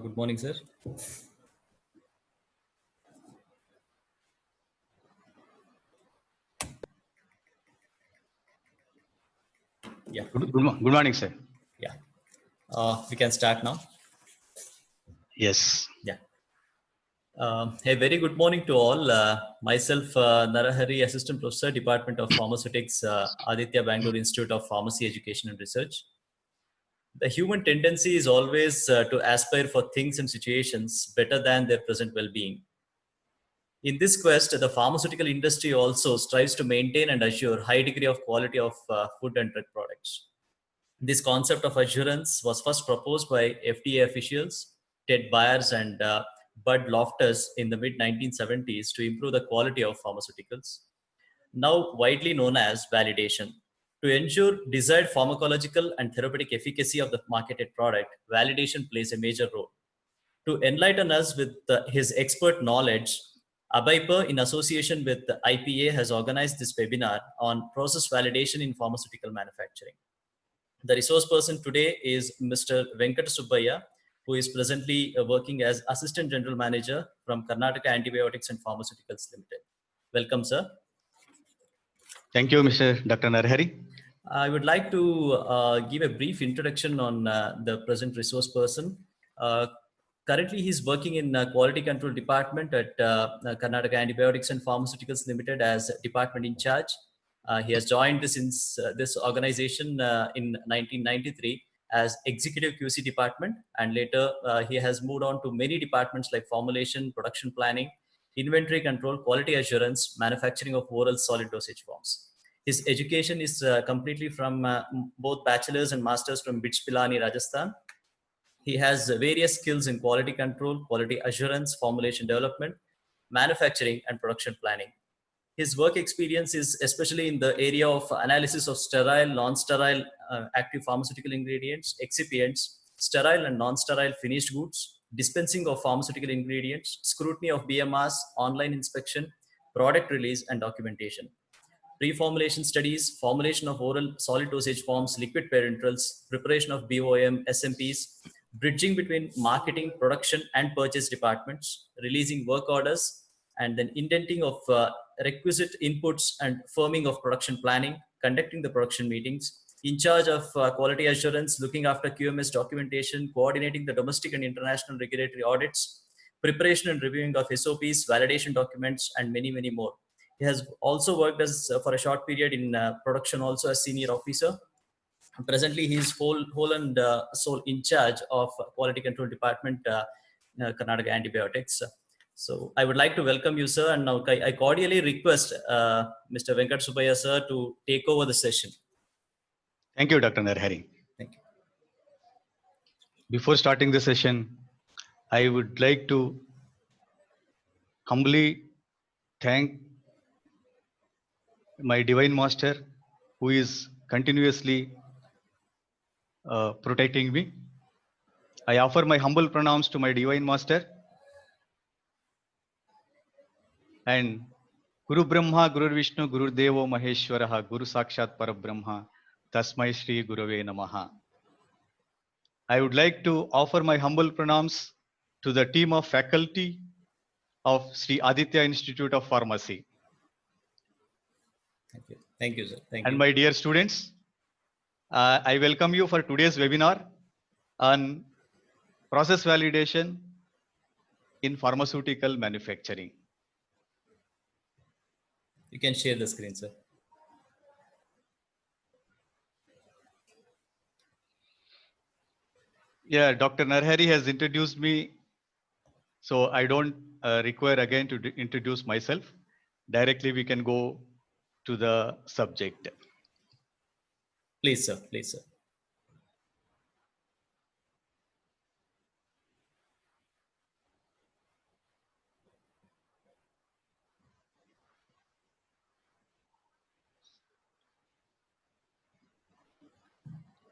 Good morning, sir. Yeah, Good morning, sir. yeah. We can start now. Yes. Yeah. A very good morning to all. Myself, Narahari, Assistant Professor, Department of Pharmaceutics, Aditya Bangalore Institute of Pharmacy Education and Research. The human tendency is always to aspire for things and situations better than their present well-being. In this quest, the pharmaceutical industry also strives to maintain and assure high degree of quality of food and drug products. This concept of assurance was first proposed by FDA officials Ted Byers and Bud Loftus in the mid 1970s to improve the quality of pharmaceuticals, now widely known as validation. To ensure desired pharmacological and therapeutic efficacy of the marketed product, validation plays a major role. To enlighten us with his expert knowledge, Abaipa, in association with the IPA, has organized this webinar on process validation in pharmaceutical manufacturing. The resource person today is Mr. Venkat Subbaya, who is presently working as Assistant General Manager from Karnataka Antibiotics and Pharmaceuticals Limited. Welcome, sir. Thank you, Mr. Dr. Narahari. I would like to give a brief introduction on the present resource person. Currently, he's working in quality control department at Karnataka Antibiotics and Pharmaceuticals Limited as department in charge. He has joined this organization in 1993 as executive QC department, and later he has moved on to many departments like formulation, production planning, inventory control, quality assurance, manufacturing of oral solid dosage forms. His education is completely from both bachelor's and master's from BITS Pilani, Rajasthan. He has various skills in quality control, quality assurance, formulation development, manufacturing, and production planning. His work experience is especially in the area of analysis of sterile, non-sterile active pharmaceutical ingredients, excipients, sterile and non-sterile finished goods, dispensing of pharmaceutical ingredients, scrutiny of BMRs, online inspection, product release, and documentation. Pre-formulation studies, formulation of oral solid dosage forms, liquid parenterals, preparation of BOM, SMPs, bridging between marketing, production, and purchase departments, releasing work orders, and then indenting of requisite inputs and firming of production planning, conducting the production meetings, in charge of quality assurance, looking after QMS documentation, coordinating the domestic and international regulatory audits, preparation and reviewing of SOPs, validation documents, and many, many more. He has also worked as for a short period in production also as senior officer. Presently, he is whole and sole in charge of quality control department, Karnataka Antibiotics. So I would like to welcome you, sir, and now I cordially request Mr. Venkat Subbaya, sir, to take over the session. Thank you, Dr. Narahari. Thank you. Before starting the session, I would like to humbly thank my Divine Master, who is continuously protecting me. I offer my humble pranams to my Divine Master and Guru Brahma, Guru Vishnu, Guru Devo Maheshwaraha, Guru Sakshat Parabrahma, Tasmai Shri Gurave Namaha. I would like to offer my humble pranams to the team of faculty of Sri Aditya Institute of Pharmacy. Thank you. Thank you, sir. Thank and you. my dear students, I welcome you for today's webinar on process validation in pharmaceutical manufacturing. You can share the screen, sir. Yeah, Dr. Narahari has introduced me, so I don't require again to introduce myself. Directly, we can go to the subject. Please, sir. Please, sir.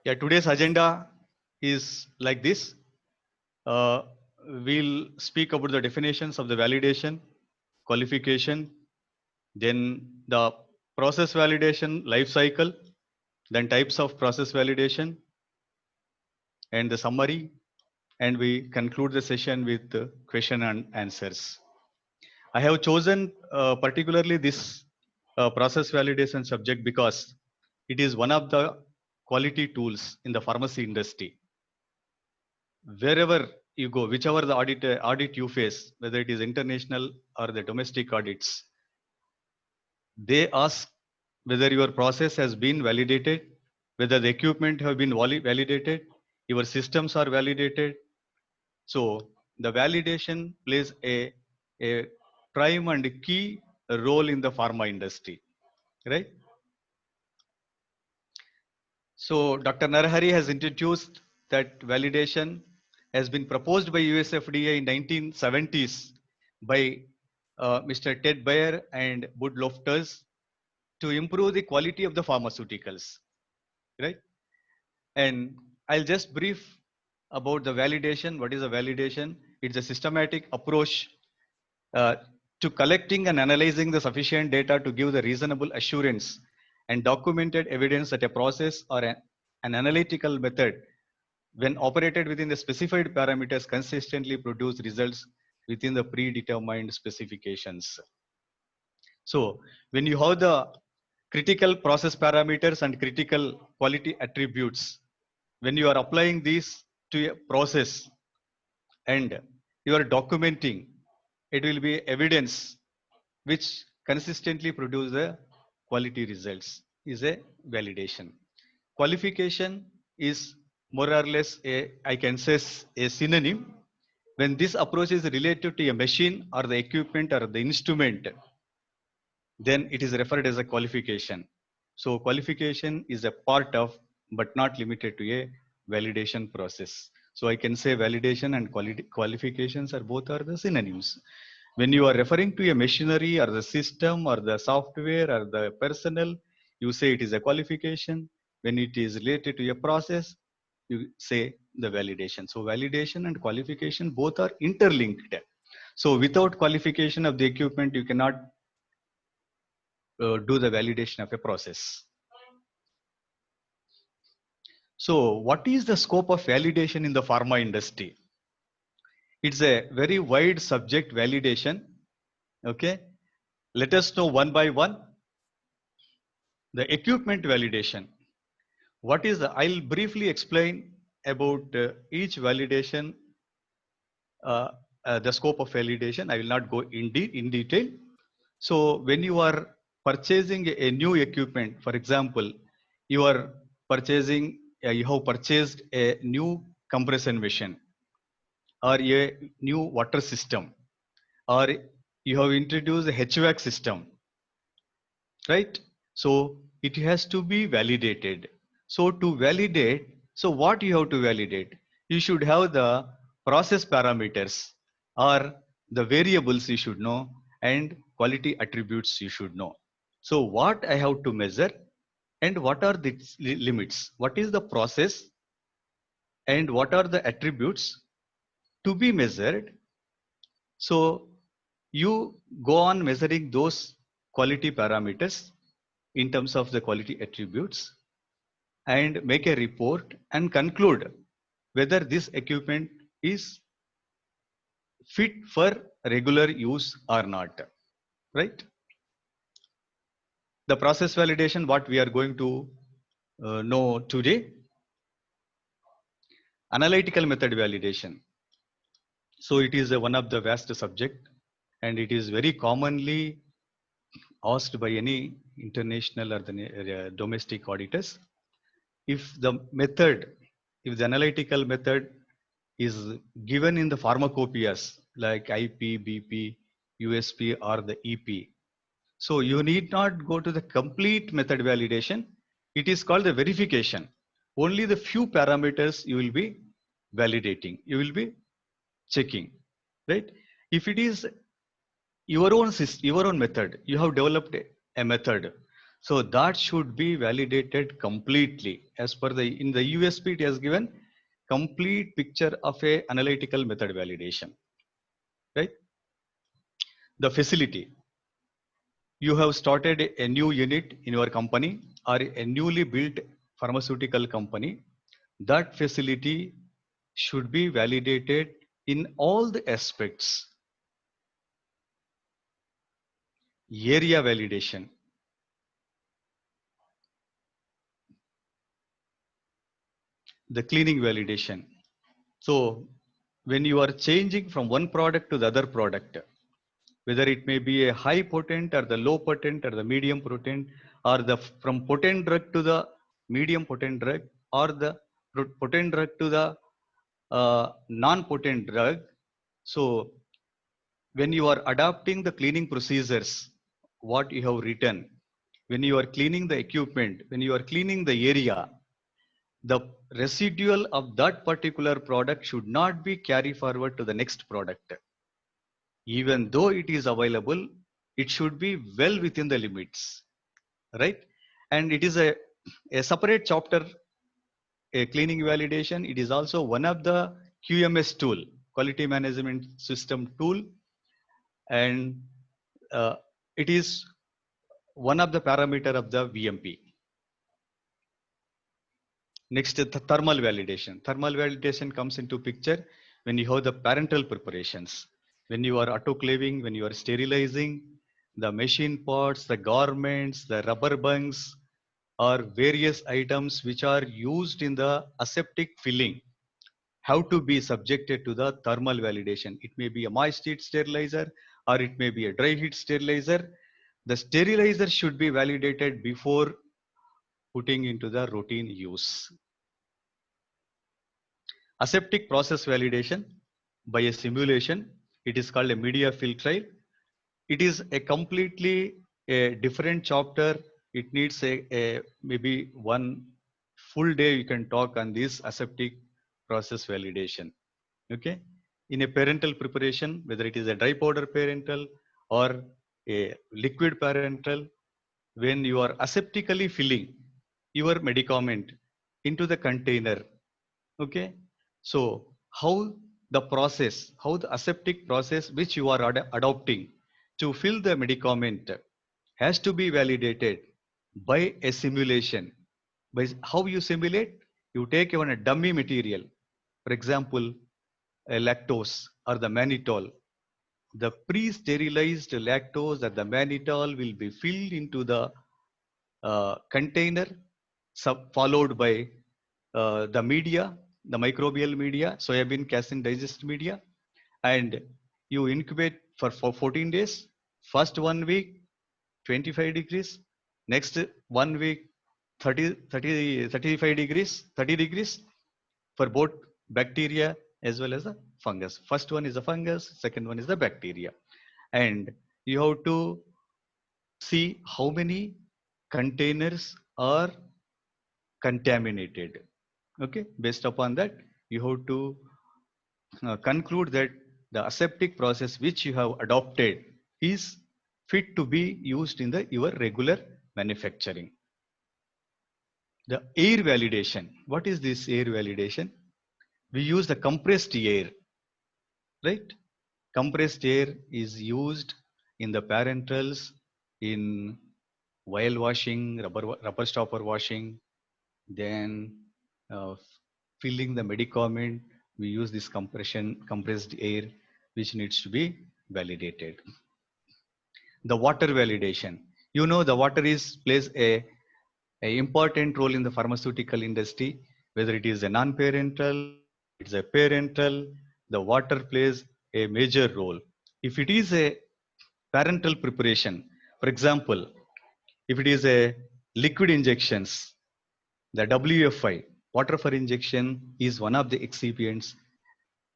Yeah, today's agenda is like this. We'll speak about the definitions of the validation, qualification, then the process validation life cycle, then types of process validation, and the summary, and we conclude the session with question and answers. I have chosen particularly this process validation subject because it is one of the quality tools in the pharmacy industry. Wherever you go, whichever the audit you face, whether it is international or the domestic audits, they ask whether your process has been validated, whether the equipment have been validated, your systems are validated. So the validation plays a prime and key role in the pharma industry, right? So Dr. Narahari has introduced that validation has been proposed by US FDA in 1970s by Mr. Ted Bayer and Bud Lofters to improve the quality of the pharmaceuticals, right? And I'll just brief about the validation. What is a validation? It's a systematic approach uh, to collecting and analyzing the sufficient data to give the reasonable assurance and documented evidence that a process or an analytical method, when operated within the specified parameters, consistently produce results within the predetermined specifications. So when you have the critical process parameters and critical quality attributes, when you are applying these to a process and you are documenting, it will be evidence which consistently produce the quality results is a validation. Qualification is more or less I can say a synonym. When this approach is related to a machine or the equipment or the instrument, then it is referred as a qualification. So qualification is a part of, but not limited to a validation process. So I can say validation and qualifications are both are the synonyms. When you are referring to a machinery or the system or the software or the personnel, you say it is a qualification. When it is related to a process, you say the validation. So validation and qualification both are interlinked. So without qualification of the equipment, you cannot do the validation of a process. So what is the scope of validation in the pharma industry? It's a very wide subject, validation. Okay. Let us know one by one. The equipment validation. What is the, I'll briefly explain about each validation, the scope of validation. I will not go in detail. So when you are purchasing a new equipment, for example, you are purchasing, you have purchased a new compression machine or a new water system, or you have introduced a HVAC system, right? So it has to be validated. So to validate, so what you have to validate? You should have the process parameters or the variables you should know and quality attributes you should know. So what I have to measure and what are the limits? What is the process and what are the attributes to be measured? So you go on measuring those quality parameters in terms of the quality attributes and make a report and conclude whether this equipment is fit for regular use or not, right? The process validation, what we are going to know today. Analytical method validation. So it is one of the vast subject and it is very commonly asked by any international or the domestic auditors. If the method, if the analytical method is given in the pharmacopoeias like IP, BP, USP or the EP, so you need not go to the complete method validation. It is called the verification. Only the few parameters you will be validating, you will be checking, right? If it is your own system, your own method, you have developed a method, so that should be validated completely. As per the in the USP, it has given complete picture of a analytical method validation, right? The facility, you have started a new unit in your company or a newly built pharmaceutical company. That facility should be validated in all the aspects. Area validation. The cleaning validation. So when you are changing from one product to the other product, whether it may be a high potent or the low potent or the medium potent, or the from potent drug to the medium potent drug, or the potent drug to the non-potent drug. So when you are adapting the cleaning procedures, what you have written, when you are cleaning the equipment, when you are cleaning the area, the residual of that particular product should not be carried forward to the next product. Even though it is available, it should be well within the limits, right? And it is a separate chapter, a cleaning validation. It is also one of the QMS tool, quality management system tool, and it is one of the parameter of the VMP. Next, the thermal validation. Thermal validation comes into picture when you have the parental preparations. When you are autoclaving, when you are sterilizing the machine parts, the garments, the rubber bungs, or various items which are used in the aseptic filling, have to be subjected to the thermal validation. It may be a moist heat sterilizer or it may be a dry heat sterilizer. The sterilizer should be validated before putting into the routine use. Aseptic process validation by a simulation. It is called a media fill trial. It is a completely a different chapter. It needs a maybe one full day you can talk on this aseptic process validation. Okay. In a parental preparation, whether it is a dry powder parental or a liquid parental, when you are aseptically filling your medicament into the container, okay, so how the process, how the aseptic process which you are adopting to fill the medicament has to be validated by a simulation. By how you simulate, you take even a dummy material, for example a lactose or the mannitol. The pre-sterilized lactose or the mannitol will be filled into the container, followed by the media, the microbial media, soybean casein digest media, and you incubate for 14 days. First 1 week, 25 degrees. Next 1 week, 35 degrees, 30 degrees for both bacteria as well as the fungus. First one is the fungus, second one is the bacteria. And you have to see how many containers are contaminated. Okay, based upon that, you have to conclude that the aseptic process which you have adopted is fit to be used in the your regular manufacturing. The air validation. What is this air validation? We use the compressed air, right? Compressed air is used in the parentals, in vial washing, rubber stopper washing, then filling the medicament. We use this compressed air, which needs to be validated. The water validation. You know, the water plays a important role in the pharmaceutical industry, whether it is a non-parental, it's a parental, the water plays a major role. If it is a parental preparation, for example, if it is a liquid injections, the WFI, water for injection, is one of the excipients.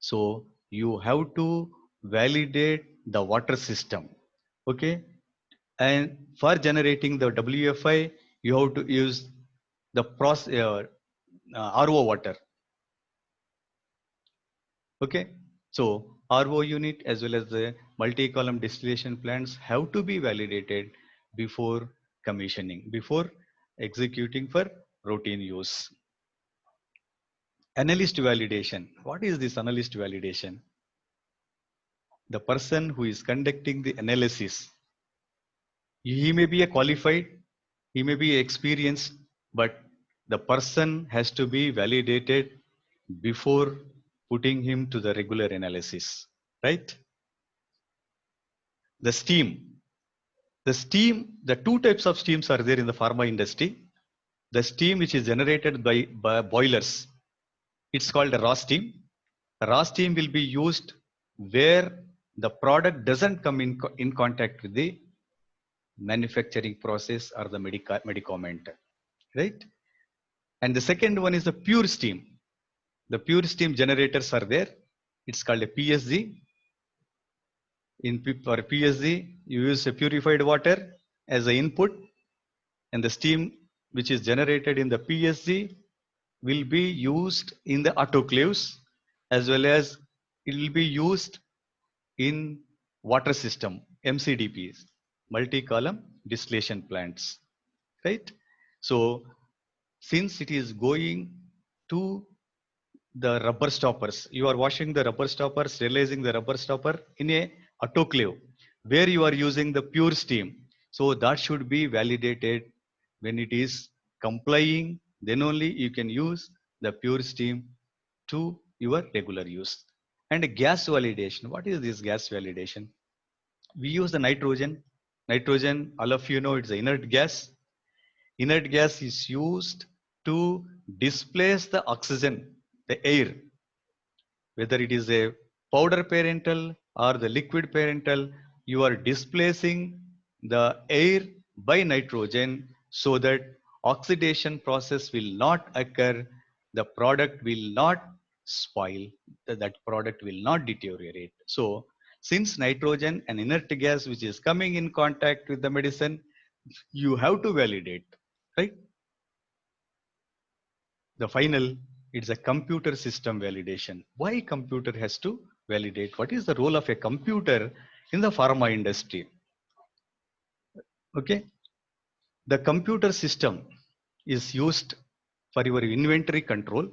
So you have to validate the water system. Okay. And for generating the WFI, you have to use the RO water. Okay. So RO unit as well as the multi-column distillation plants have to be validated before commissioning, before executing for routine use. Analyst validation. What is this analyst validation? The person who is conducting the analysis, he may be a qualified, he may be experienced, but the person has to be validated before putting him to the regular analysis, right? The steam. The two types of steams are there in the pharma industry. The steam which is generated by boilers, it's called a raw steam. Raw steam will be used where the product doesn't come in contact with the manufacturing process or the medicament, right? And the second one is the pure steam. The pure steam generators are there. It's called a PSG. For PSG, you use a purified water as the input, and the steam which is generated in the PSG will be used in the autoclaves, as well as it will be used in water system, MCDPs, multi-column distillation plants, right? So since it is going to the rubber stoppers, you are washing the rubber stoppers, realizing the rubber stopper in a autoclave where you are using the pure steam. So that should be validated. When it is complying, then only you can use the pure steam to your regular use. And gas validation. What is this gas validation? We use the nitrogen. Nitrogen, all of you know, it's the inert gas. Inert gas is used to displace the oxygen, the air, whether it is a powder parental or the liquid parental, you are displacing the air by nitrogen so that oxidation process will not occur, the product will not spoil, that product will not deteriorate. So since nitrogen, an inert gas which is coming in contact with the medicine, you have to validate, right? The final, it's a computer system validation. Why computer has to validate? What is the role of a computer in the pharma industry? Okay, the computer system is used for your inventory control,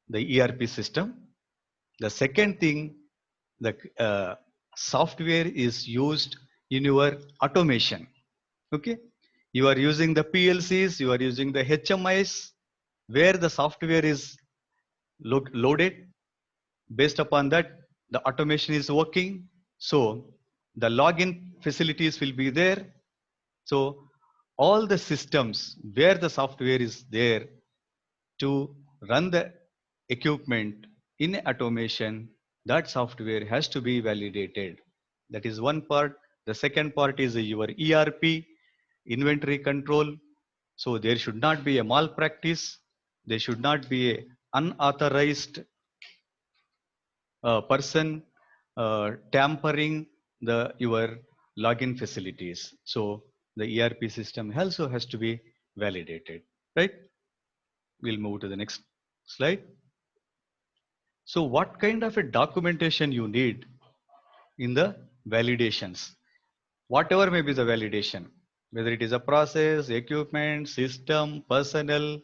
the ERP system. The second thing, the software is used in your automation. Okay, you are using the PLCs, you are using the HMIs, where the software is loaded. Based upon that, the automation is working. So the login facilities will be there. So all the systems where the software is there to run the equipment in automation, that software has to be validated. That is one part. The second part is your ERP, inventory control. So there should not be a malpractice. There should not be a unauthorized person tampering your login facilities. So the ERP system also has to be validated, right? We'll move to the next slide. So what kind of a documentation you need in the validations? Whatever may be the validation, whether it is a process, equipment, system, personnel,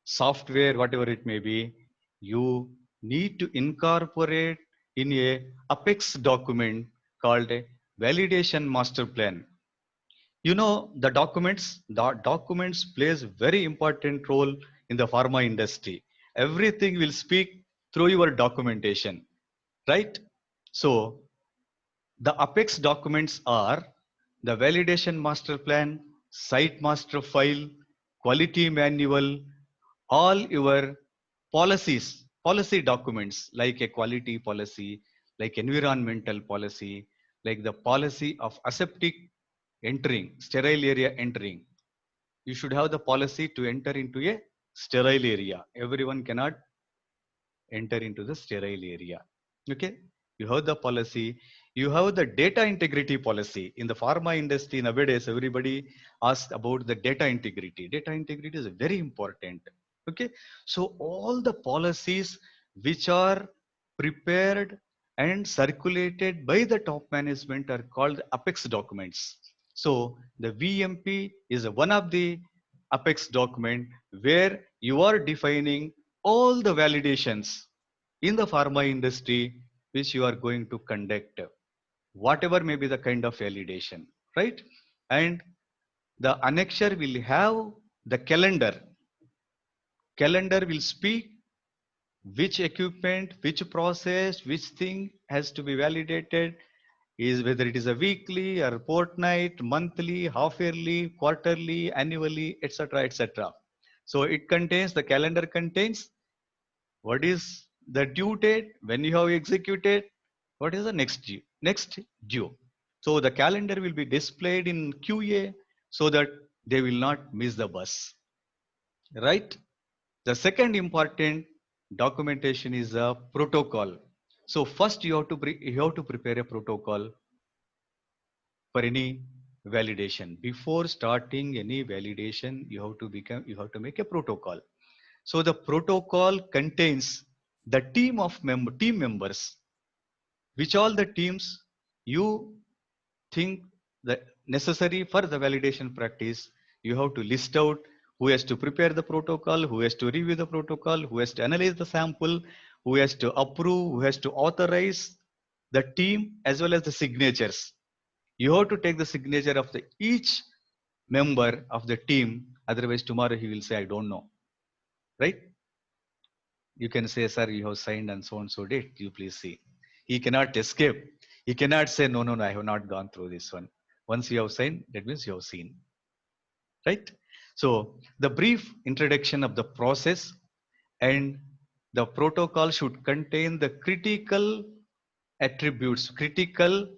software, whatever it may be, you need to incorporate in a Apex document called a validation master plan. You know, the documents plays very important role in the pharma industry. Everything will speak through your documentation, right? So the Apex documents are the validation master plan, site master file, quality manual, all your policy documents like a quality policy, like environmental policy, like the policy of aseptic entering, sterile area entering. You should have the policy to enter into a sterile area. Everyone cannot enter into the sterile area. Okay, you have the policy. You have the data integrity policy. In the pharma industry nowadays, everybody asks about the data integrity. Data integrity is very important. Okay, so all the policies which are prepared and circulated by the top management are called Apex documents. So the VMP is one of the Apex document where you are defining all the validations in the pharma industry which you are going to conduct, whatever may be the kind of validation, right? And the annexure will have the calendar. Calendar will speak which equipment, which process, which thing has to be validated, is whether it is a weekly or fortnight, monthly, half yearly, quarterly, annually, etc., etc. So it contains, the calendar contains what is the due date, when you have executed, what is the next due. So the calendar will be displayed in QA so that they will not miss the bus, right? The second important documentation is a protocol. So first you have to prepare a protocol for any validation. Before starting any validation, you have to make a protocol. So the protocol contains the team members, which all the teams you think that necessary for the validation practice. You have to list out who has to prepare the protocol, who has to review the protocol, who has to analyze the sample, who has to approve, who has to authorize the team, as well as the signatures. You have to take the signature of the each member of the team. Otherwise, tomorrow he will say, I don't know. Right? You can say, sir, you have signed on so and so date. You please see. He cannot escape. He cannot say, no, no, no, I have not gone through this one. Once you have signed, that means you have seen. Right? So the brief introduction of the process and the protocol should contain the critical attributes, critical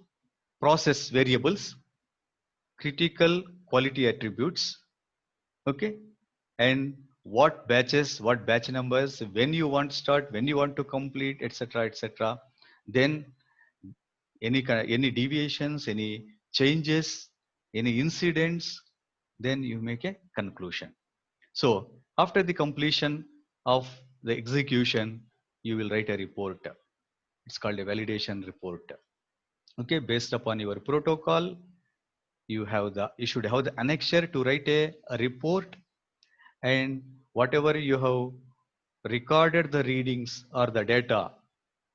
process variables, critical quality attributes, okay, and what batches, what batch numbers, when you want to start, when you want to complete, etc., etc. Then any deviations, any changes, any incidents, then you make a conclusion. So after the completion of the execution, you will write a report. It's called a validation report. Okay, based upon your protocol, you should have the annexure to write a report, and whatever you have recorded the readings or the data,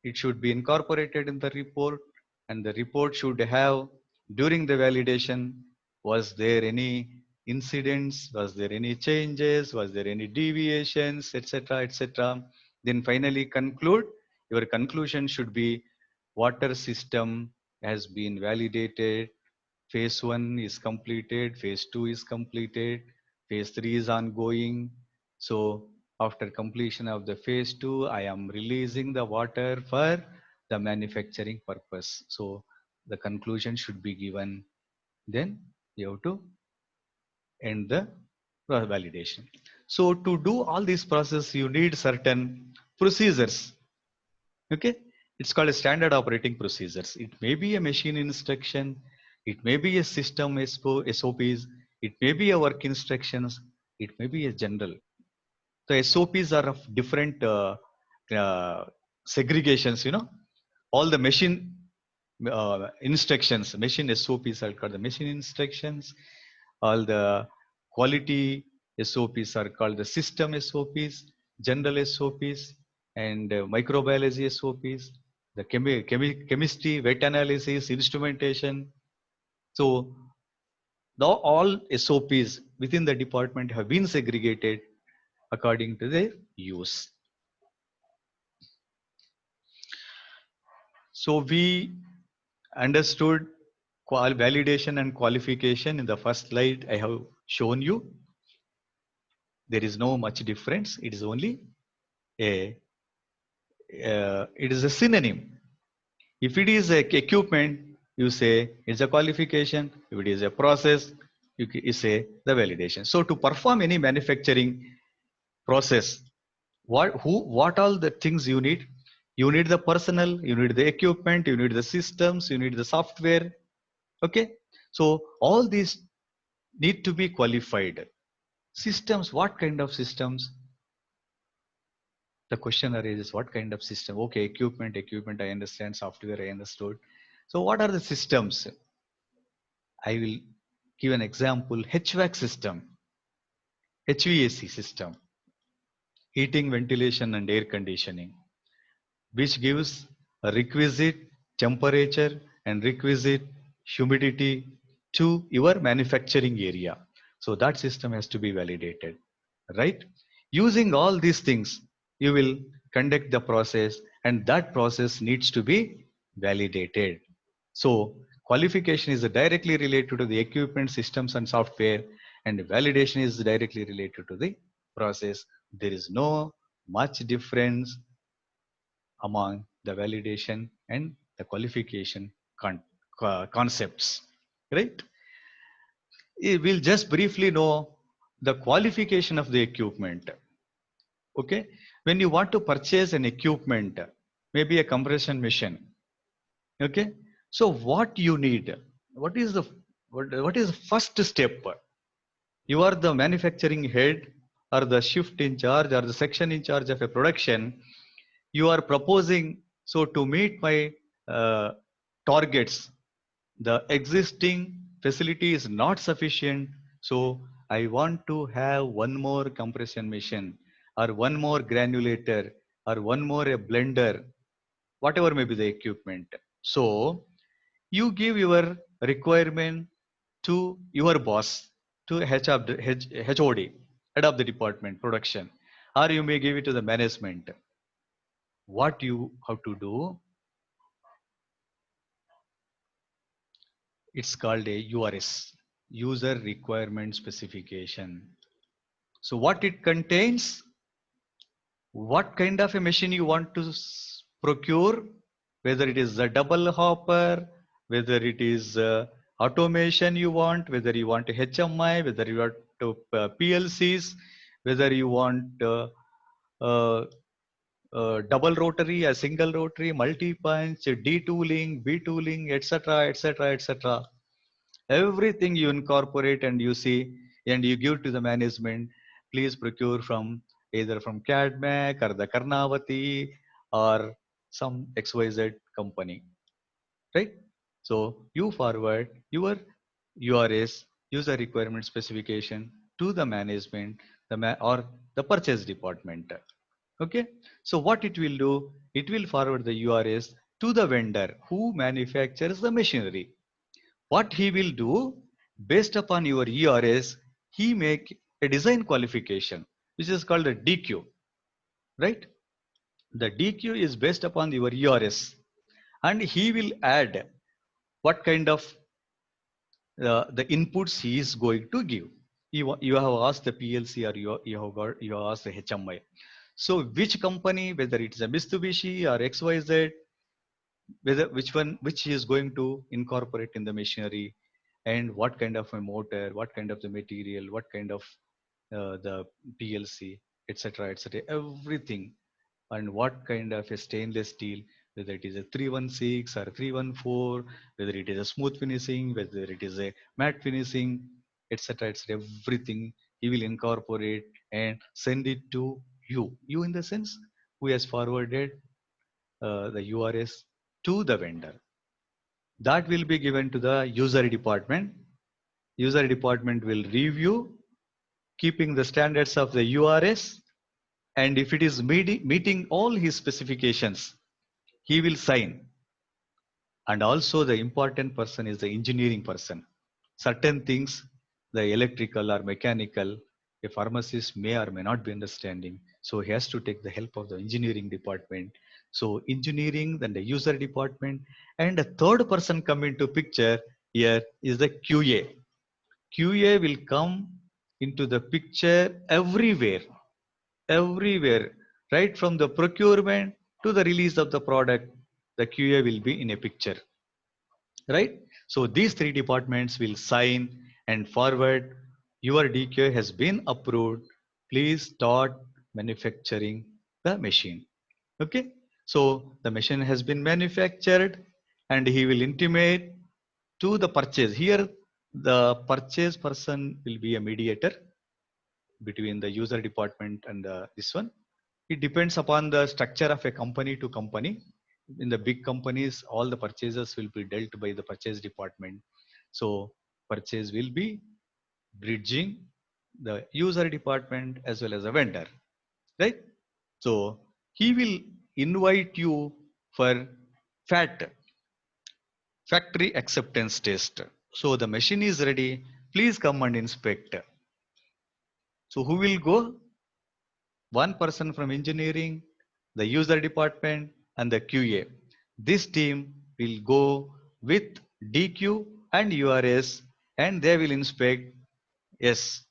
it should be incorporated in the report, and the report should have, during the validation, was there any incidents, was there any changes, was there any deviations, etc., etc. Then finally conclude. Your conclusion should be water system has been validated, phase 1 is completed, phase 2 is completed, phase 3 is ongoing. So after completion of the phase 2, I am releasing the water for the manufacturing purpose. So the conclusion should be given. Then you have to end the validation. So to do all these process, you need certain procedures. Okay, it's called a standard operating procedures. It may be a machine instruction, it may be a system SOPs, it may be a work instructions, it may be a general. The SOPs are of different segregations. All the machine instructions, machine SOPs are called the machine instructions. All the quality SOPs are called the system SOPs, general SOPs, and microbiology SOPs, the chemistry, wet analysis, instrumentation. So all SOPs within the department have been segregated according to their use. So we understood validation and qualification in the first slide I have shown you. There is no much difference. It is only it is a synonym. If it is a equipment, you say it's a qualification. If it is a process, you say the validation. So to perform any manufacturing process, what all the things you need? You need the personnel, you need the equipment, you need the systems, you need the software. Okay, so all these need to be qualified. Systems, what kind of systems? The question arises, what kind of system? Okay, equipment, I understand. Software, I understood. So what are the systems? I will give an example. HVAC system, HVAC system, heating, ventilation, and air conditioning, which gives a requisite temperature and requisite humidity to your manufacturing area. So that system has to be validated, right? Using all these things, you will conduct the process, and that process needs to be validated. So qualification is directly related to the equipment, systems, and software, and validation is directly related to the process. There is no much difference among the validation and the qualification concepts, right? We'll just briefly know the qualification of the equipment. Okay, when you want to purchase an equipment, maybe a compression machine. Okay, so what you need, what is the what is the first step? You are the manufacturing head or the shift in charge or the section in charge of a production. You are proposing, so to meet my targets, the existing facility is not sufficient, so I want to have one more compression machine or one more granulator or one more a blender, whatever may be the equipment. So you give your requirement to your boss, to HOD, head of the department, production, or you may give it to the management. What you have to do, it's called a URS, user requirement specification. So what it contains, what kind of a machine you want to procure, whether it is a double hopper, whether it is automation you want, whether you want HMI, whether you want to PLCs, whether you want uh, double rotary, a single rotary, multi-punch, D-tooling, B-tooling, etc., etc., etc. Everything you incorporate and you see and you give to the management, please procure from either from CADMAC or the Karnavati or some XYZ company, right? So you forward your URS, user requirement specification, to the management, or the purchase department. Okay, so what it will do, it will forward the URS to the vendor who manufactures the machinery. What he will do, based upon your URS, he make a design qualification, which is called a DQ, right? The DQ is based upon your URS, and he will add what kind of the inputs he is going to give. You have asked the PLC or you have asked the HMI. So which company, whether it's a Mitsubishi or XYZ, which he is going to incorporate in the machinery, and what kind of a motor, what kind of the material, what kind of the PLC, etc., etc., everything, and what kind of a stainless steel, whether it is a 316 or 314, whether it is a smooth finishing, whether it is a matte finishing, etc., etc., everything he will incorporate and send it to you. You in the sense who has forwarded the URS to the vendor. That will be given to the user department. User department will review, keeping the standards of the URS, and if it is meeting all his specifications, he will sign. And also the important person is the engineering person. Certain things, the electrical or mechanical, a pharmacist may or may not be understanding. So he has to take the help of the engineering department. So engineering, then the user department, and a third person come into picture here is the QA. QA will come into the picture everywhere, everywhere, right from the procurement to the release of the product, the QA will be in a picture, right? So these three departments will sign and forward. Your DQ has been approved. Please start manufacturing the machine. Okay. So the machine has been manufactured and he will intimate to the purchase. Here, the purchase person will be a mediator between the user department and this one. It depends upon the structure of a company to company. In the big companies, all the purchases will be dealt by the purchase department. So purchase will be bridging the user department as well as a vendor, right? So he will invite you for FAT, factory acceptance test. So the machine is ready. Please come and inspect. So who will go? One person from engineering, the user department, and the QA. This team will go with DQ and URS and they will inspect, yes,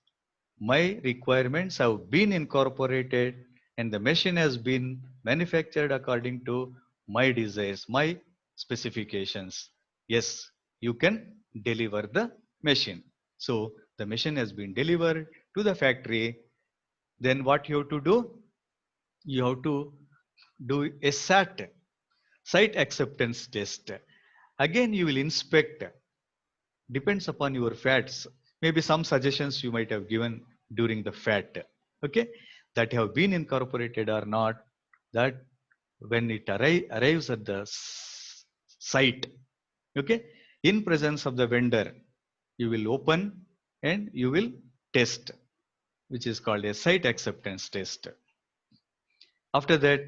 my requirements have been incorporated and the machine has been manufactured according to my desires, my specifications. Yes, you can deliver the machine. So the machine has been delivered to the factory. Then what you have to do? You have to do a SAT, site acceptance test. Again, you will inspect, depends upon your fats. Maybe some suggestions you might have given during the fat, okay, that have been incorporated or not. That when it arrives at the site, okay, in presence of the vendor, you will open and you will test, which is called a site acceptance test. After that,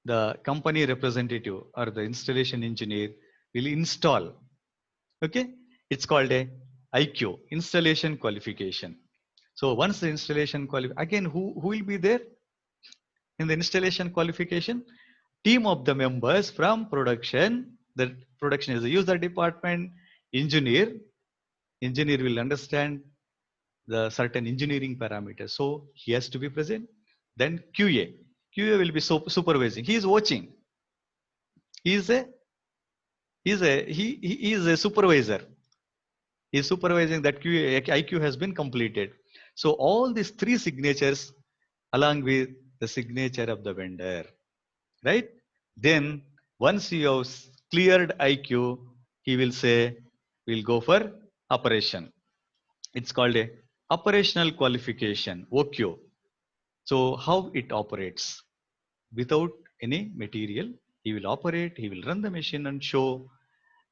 the company representative or the installation engineer will install. Okay, it's called a IQ, installation qualification. So once the installation again, who will be there in the installation qualification? Team of the members from production. The production is the user department, engineer. Engineer will understand the certain engineering parameters. So he has to be present. Then QA. QA will be supervising. He is watching. He is a he is a supervisor. He is supervising that QA, IQ has been completed. So all these three signatures along with the signature of the vendor, right? Then once you have cleared IQ, he will say, we'll go for operation. It's called a operational qualification, OQ. So how it operates? Without any material, he will operate, he will run the machine and show,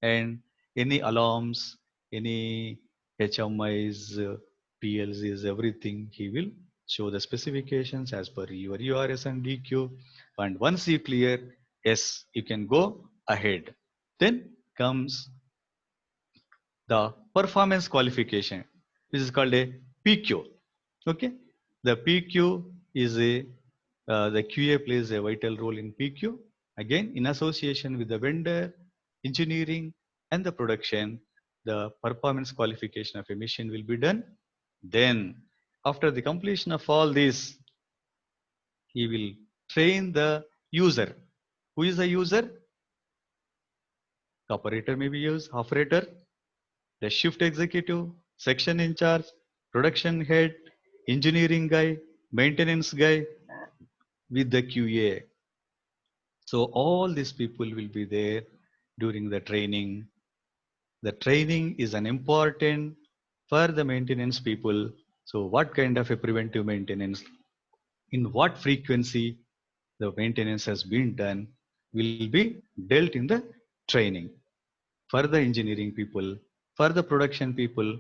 and any alarms, any HMIs, PLCs, everything, he will show the specifications as per your URS and DQ. And once you clear, yes, you can go ahead. Then comes the performance qualification, which is called a PQ. Okay, the PQ is the QA plays a vital role in PQ. Again, in association with the vendor, engineering, and the production, the performance qualification of a machine will be done. Then, after the completion of all this, he will train the user. Who is the user? The operator may be used, operator, the shift executive, section in charge, production head, engineering guy, maintenance guy with the QA. So all these people will be there during the training. The training is an important for the maintenance people. So what kind of a preventive maintenance, in what frequency the maintenance has been done will be dealt in the training. For the engineering people, for the production people,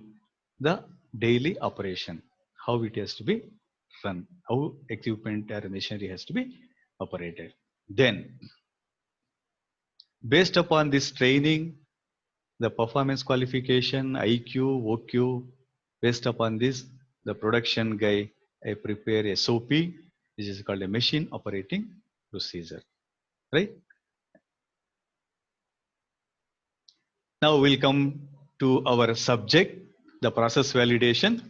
the daily operation, how it has to be run, how equipment or machinery has to be operated. Then, based upon this training, the performance qualification, IQ, OQ, based upon this, the production guy, I prepare SOP, which is called a machine operating procedure, right? Now we'll come to our subject, the process validation.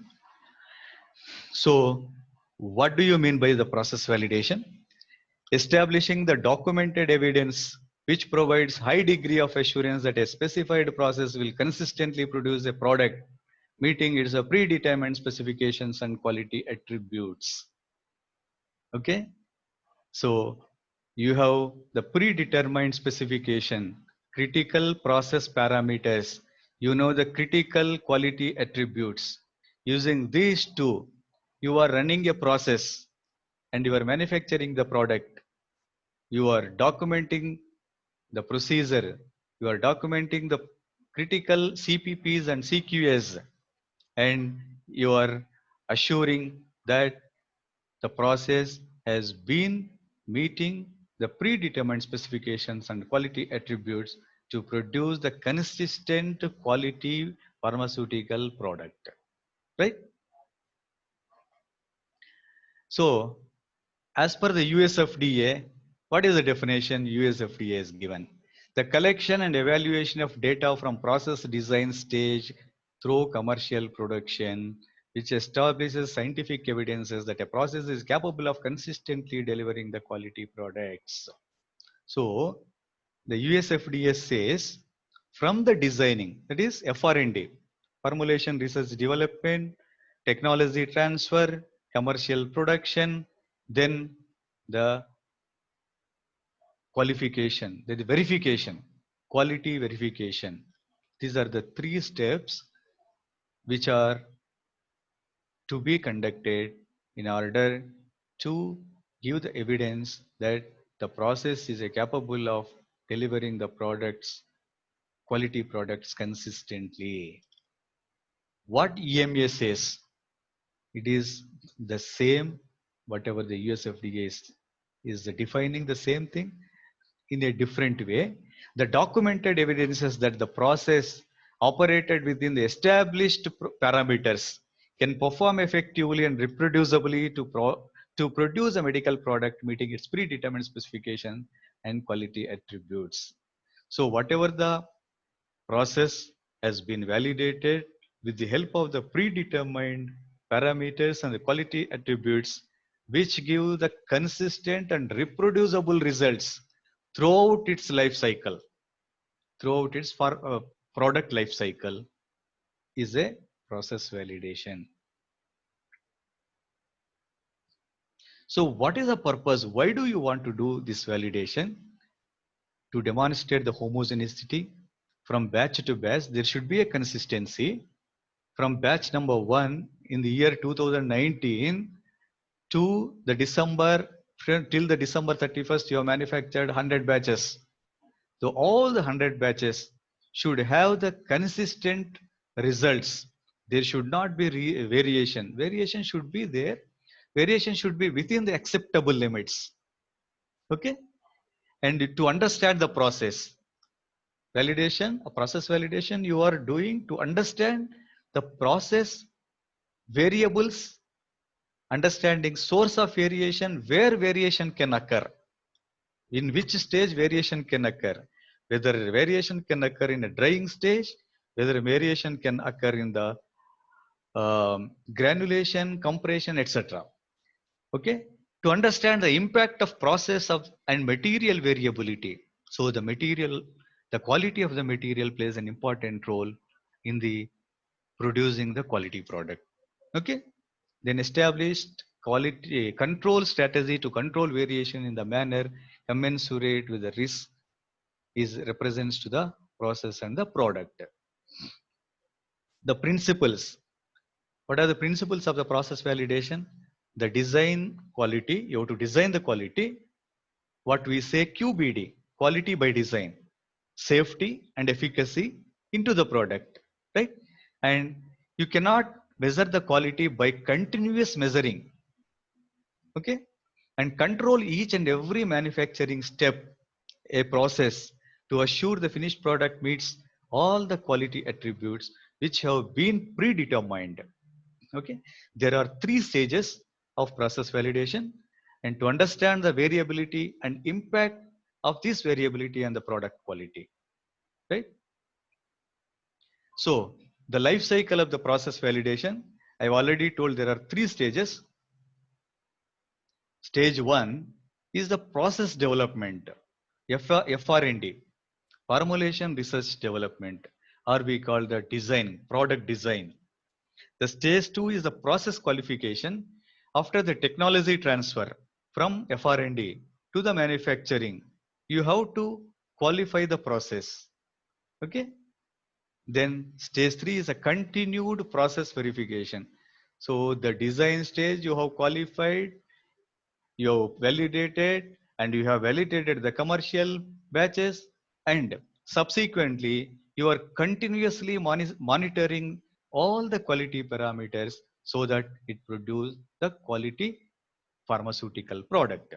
So what do you mean by the process validation? Establishing the documented evidence which provides high degree of assurance that a specified process will consistently produce a product meeting its predetermined specifications and quality attributes. Okay, so you have the predetermined specification, critical process parameters, you know the critical quality attributes. Using these two, you are running a process and you are manufacturing the product. You are documenting the procedure, you are documenting the critical CPPs and CQS, and you are assuring that the process has been meeting the predetermined specifications and quality attributes to produce the consistent quality pharmaceutical product, right? So as per the US FDA, What is the definition USFDA is given? The collection and evaluation of data from process design stage through commercial production, which establishes scientific evidences that a process is capable of consistently delivering the quality products. So the USFDA says from the designing, that is FR&D, formulation, research, development, technology transfer, commercial production, then the qualification, the verification, quality verification. These are the three steps which are to be conducted in order to give the evidence that the process is capable of delivering the products, quality products consistently. What EMA says, it is the same, whatever the USFDA is defining the same thing in a different way. The documented evidences that the process operated within the established parameters can perform effectively and reproducibly to produce a medical product meeting its predetermined specification and quality attributes. So whatever the process has been validated with the help of the predetermined parameters and the quality attributes, which give the consistent and reproducible results throughout its life cycle, throughout its product life cycle, is a process validation. So what is the purpose? Why do you want to do this validation? To demonstrate the homogeneity from batch to batch, there should be a consistency. From batch number 1 in the year 2019 to the December, till the December 31st, you have manufactured 100 batches. So all the 100 batches should have the consistent results. There should not be variation. Variation should be there. Variation should be within the acceptable limits. Okay. And to understand the process, validation, a process validation you are doing to understand the process variables, understanding source of variation, where variation can occur, in which stage variation can occur, whether variation can occur in a drying stage, whether variation can occur in the granulation, compression, etc. Okay, to understand the impact of process of and material variability. So the material, the quality of the material plays an important role in the producing the quality product. Okay, then established quality control strategy to control variation in the manner commensurate with the risk is represents to the process and the product. The principles. What are the principles of the process validation? The design quality. You have to design the quality. What we say QBD, quality by design, safety and efficacy into the product, right? And you cannot measure the quality by continuous measuring. Okay, and control each and every manufacturing step, a process to assure the finished product meets all the quality attributes which have been predetermined. Okay, there are 3 stages of process validation, and to understand the variability and impact of this variability on the product quality, right? So the life cycle of the process validation, I've already told there are 3 stages. Stage 1 is the process development, FR&D, formulation research development, or we call the design, product design. The stage 2 is the process qualification after the technology transfer from FR&D to the manufacturing. You have to qualify the process. Okay. Then stage 3 is a continued process verification. So the design stage you have qualified, you have validated, and you have validated the commercial batches, and subsequently you are continuously monitoring all the quality parameters so that it produces the quality pharmaceutical product.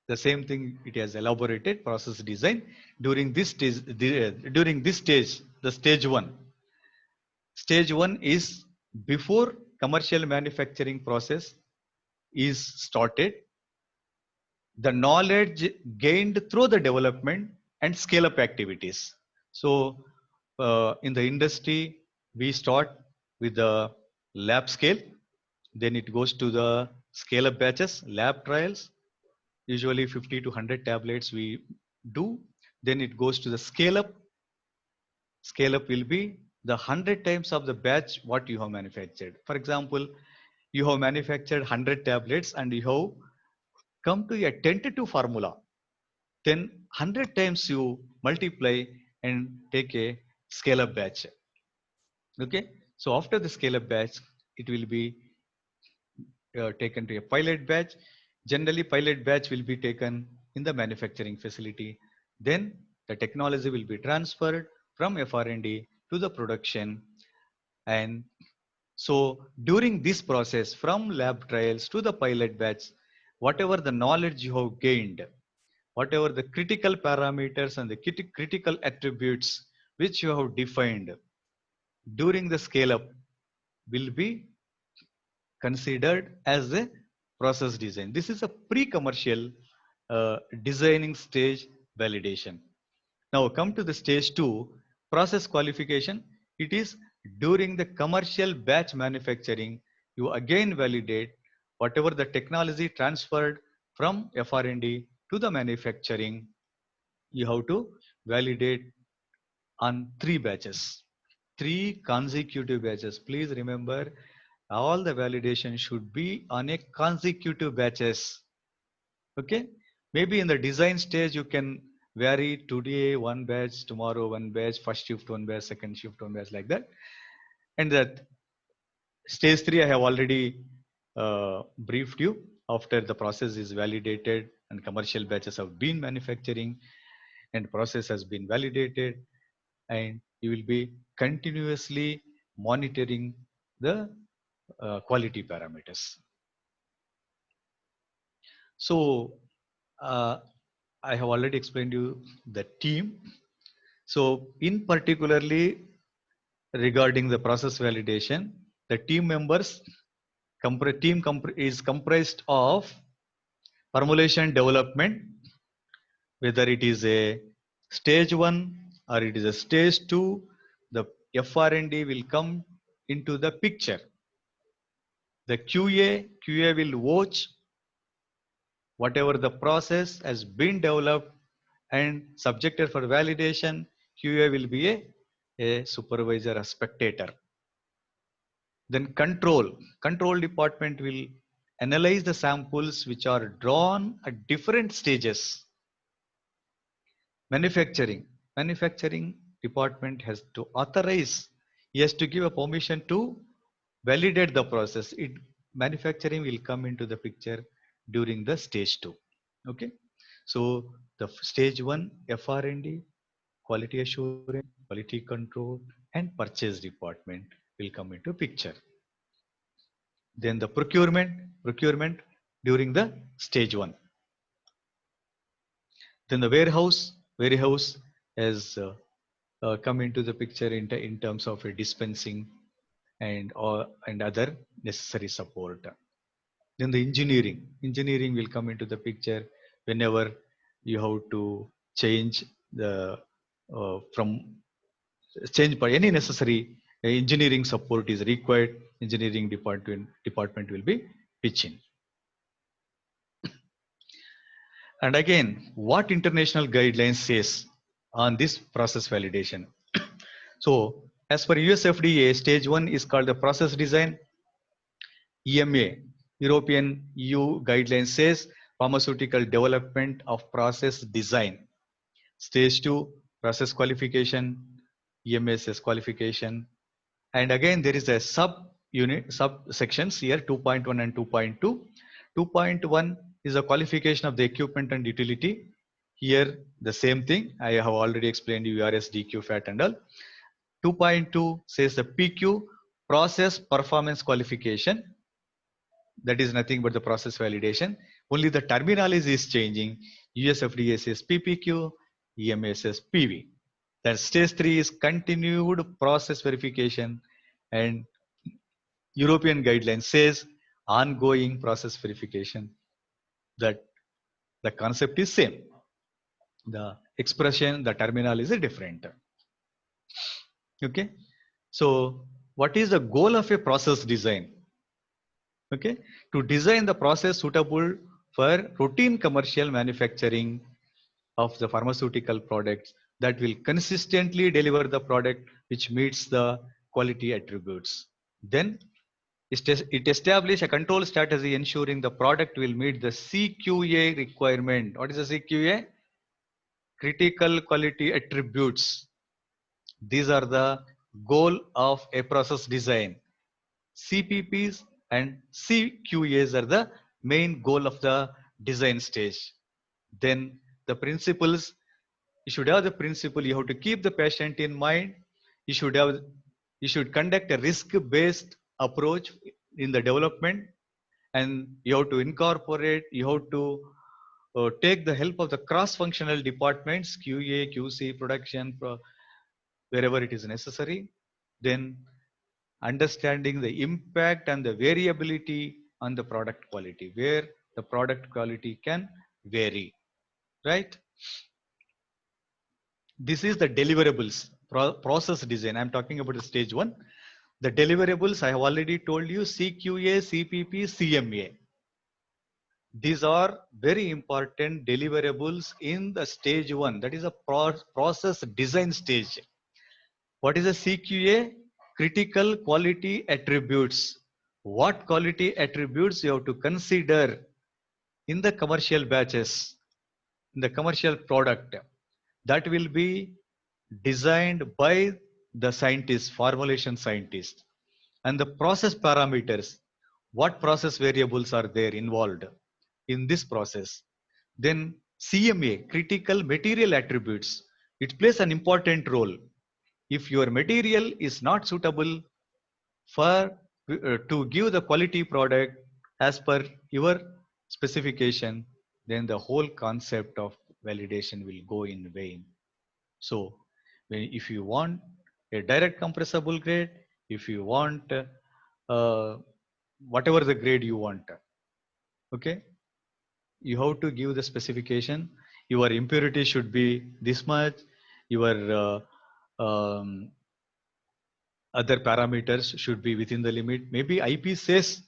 The same thing it has elaborated process design during this stage. The stage 1. Stage 1 is before commercial manufacturing process is started. the knowledge gained through the development and scale up activities. So in the industry, we start with the lab scale, then it goes to the scale up batches, lab trials, usually 50 to 100 tablets we do. Then it goes to the scale up. Scale up will be the 100 times of the batch what you have manufactured. For example, you have manufactured 100 tablets and you have come to a tentative formula. Then 100 times you multiply and take a scale up batch. Okay. So after the scale up batch, it will be taken to a pilot batch. Generally, pilot batch will be taken in the manufacturing facility. Then the technology will be transferred from FR&D to the production. And so during this process, from lab trials to the pilot batch, whatever the knowledge you have gained, whatever the critical parameters and the critical attributes which you have defined during the scale up will be considered as a process design. This is a pre-commercial designing stage validation. Now come to the stage 2, process qualification. It is during the commercial batch manufacturing, you again validate whatever the technology transferred from FR&D to the manufacturing. You have to validate on 3 batches, 3 consecutive batches. Please remember, all the validation should be on a consecutive batches. Okay, maybe in the design stage you can vary, today one batch, tomorrow one batch, first shift one batch, second shift one batch, like that. And that stage 3 I have already briefed you. After the process is validated and commercial batches have been manufacturing and process has been validated, and you will be continuously monitoring the quality parameters. So I have already explained you the team. So in particularly regarding the process validation, the team members is comprised of formulation development, whether it is a stage 1 or it is a stage 2, the FR&D will come into the picture. The QA will watch whatever the process has been developed and subjected for validation. QA will be a supervisor, a spectator. Then control department will analyze the samples which are drawn at different stages. Manufacturing department has to authorize, he has to give a permission to validate the process. Manufacturing will come into the picture during the stage 2. Okay, so the stage 1, FR&D, quality assurance, quality control, and purchase department will come into picture. Then the procurement during the stage 1. Then the warehouse has come into the picture in terms of a dispensing and other necessary support. Then the engineering will come into the picture whenever you have to change the change by any necessary engineering support is required. Engineering department will be pitching. And again, what international guidelines says on this process validation? So as per US FDA, stage 1 is called the process design. EMA, European EU guidelines says pharmaceutical development of process design. Stage 2, process qualification. EMA says qualification. And again, there is a subsections here, 2.1 and 2.2. 2.1 is a qualification of the equipment and utility. Here, the same thing. I have already explained you URS, DQ, FAT and all. 2.2 says the PQ, process performance qualification. That is nothing but the process validation. Only the terminology is changing. US FDA says PPQ, EMA says PV. Then stage 3 is continued process verification, and European guidelines says ongoing process verification. That The concept is same. The expression, the terminal is different. Okay. So what is the goal of a process design? Okay. To design the process suitable for routine commercial manufacturing of the pharmaceutical products that will consistently deliver the product which meets the quality attributes. Then it establishes a control strategy ensuring the product will meet the CQA requirement. What is the CQA? Critical quality attributes. These are the goal of a process design. CPPs and CQAs are the main goal of the design stage. Then the principles, you should have the principle, you have to keep the patient in mind. You should conduct a risk-based approach in the development, and you have to incorporate, you have to take the help of the cross-functional departments, QA, QC, production, wherever it is necessary. Then understanding the impact and the variability on the product quality, where the product quality can vary, right? This is the deliverables, process design. I'm talking about the stage one. The deliverables, I have already told you, CQA, CPP, CMA. These are very important deliverables in the stage one. That is a process design stage. What is a CQA? Critical quality attributes. What quality attributes you have to consider in the commercial batches, in the commercial product, that will be designed by the scientists, formulation scientists. And the process parameters, what process variables are there involved in this process. Then CMA, critical material attributes, it plays an important role. If your material is not suitable for to give the quality product as per your specification, then the whole concept of validation will go in vain. So if you want a direct compressible grade, if you want whatever the grade you want, okay, you have to give the specification. Your impurity should be this much. Your other parameters should be within the limit. Maybe IP says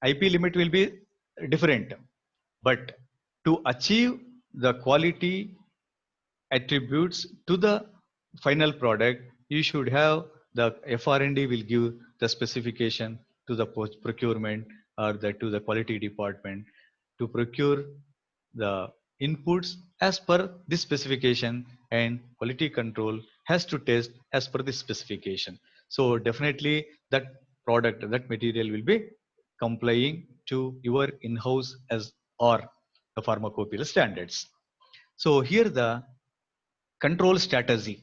IP limit will be different, but to achieve the quality attributes to the final product, you should have the FR&D will give the specification to the procurement or to the quality department to procure the inputs as per this specification, and quality control has to test as per this specification. So definitely that product, that material will be complying to your in-house as or the pharmacopoeia standards. So here the control strategy.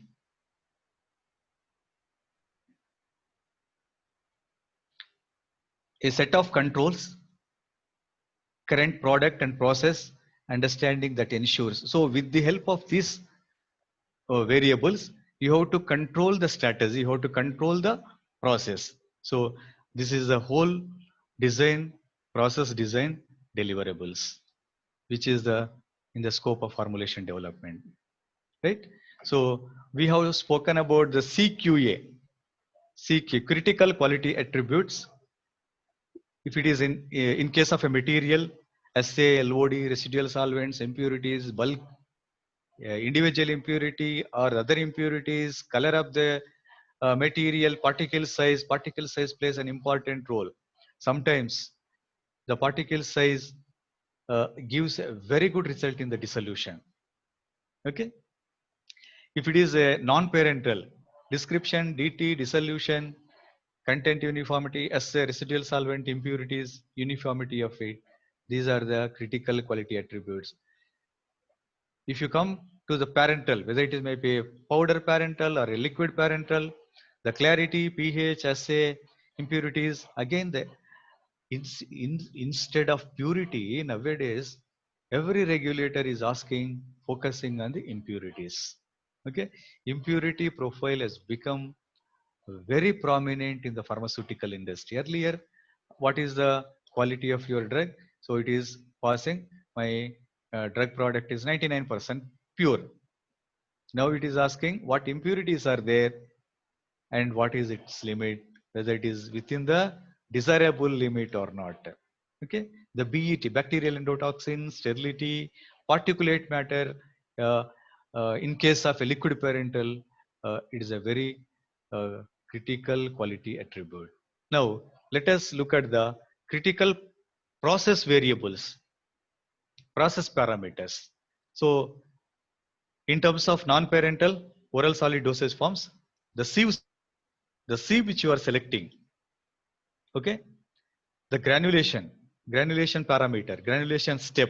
A set of controls, current product and process, understanding that ensures. So with the help of these variables, you have to control the strategy, you have to control the process. So this is the whole design, process design deliverables, which is the in the scope of formulation development, right? So we have spoken about the CQA, CQ, critical quality attributes. If it is in case of a material, SA, LOD, residual solvents, impurities, bulk, individual impurity or other impurities, color of the material, particle size plays an important role. Sometimes the particle size gives a very good result in the dissolution. Okay. If it is a non-parental, description, DT, dissolution, content uniformity, assay, residual solvent, impurities, uniformity of it. These are the critical quality attributes. If you come to the parental, whether it is maybe a powder parental or a liquid parental, the clarity, pH, assay, impurities, again, instead of purity, nowadays, every regulator is asking, focusing on the impurities. Okay, impurity profile has become very prominent in the pharmaceutical industry. Earlier, what is the quality of your drug? So it is passing my drug product is 99% pure. Now it is asking what impurities are there and what is its limit, whether it is within the desirable limit or not. Okay, the BET, bacterial endotoxin, sterility, particulate matter. In case of a liquid parental, it is a very critical quality attribute. Now let us look at the critical process variables, process parameters. So in terms of non-parental oral solid dosage forms, the sieve which you are selecting, okay, the granulation parameter, granulation step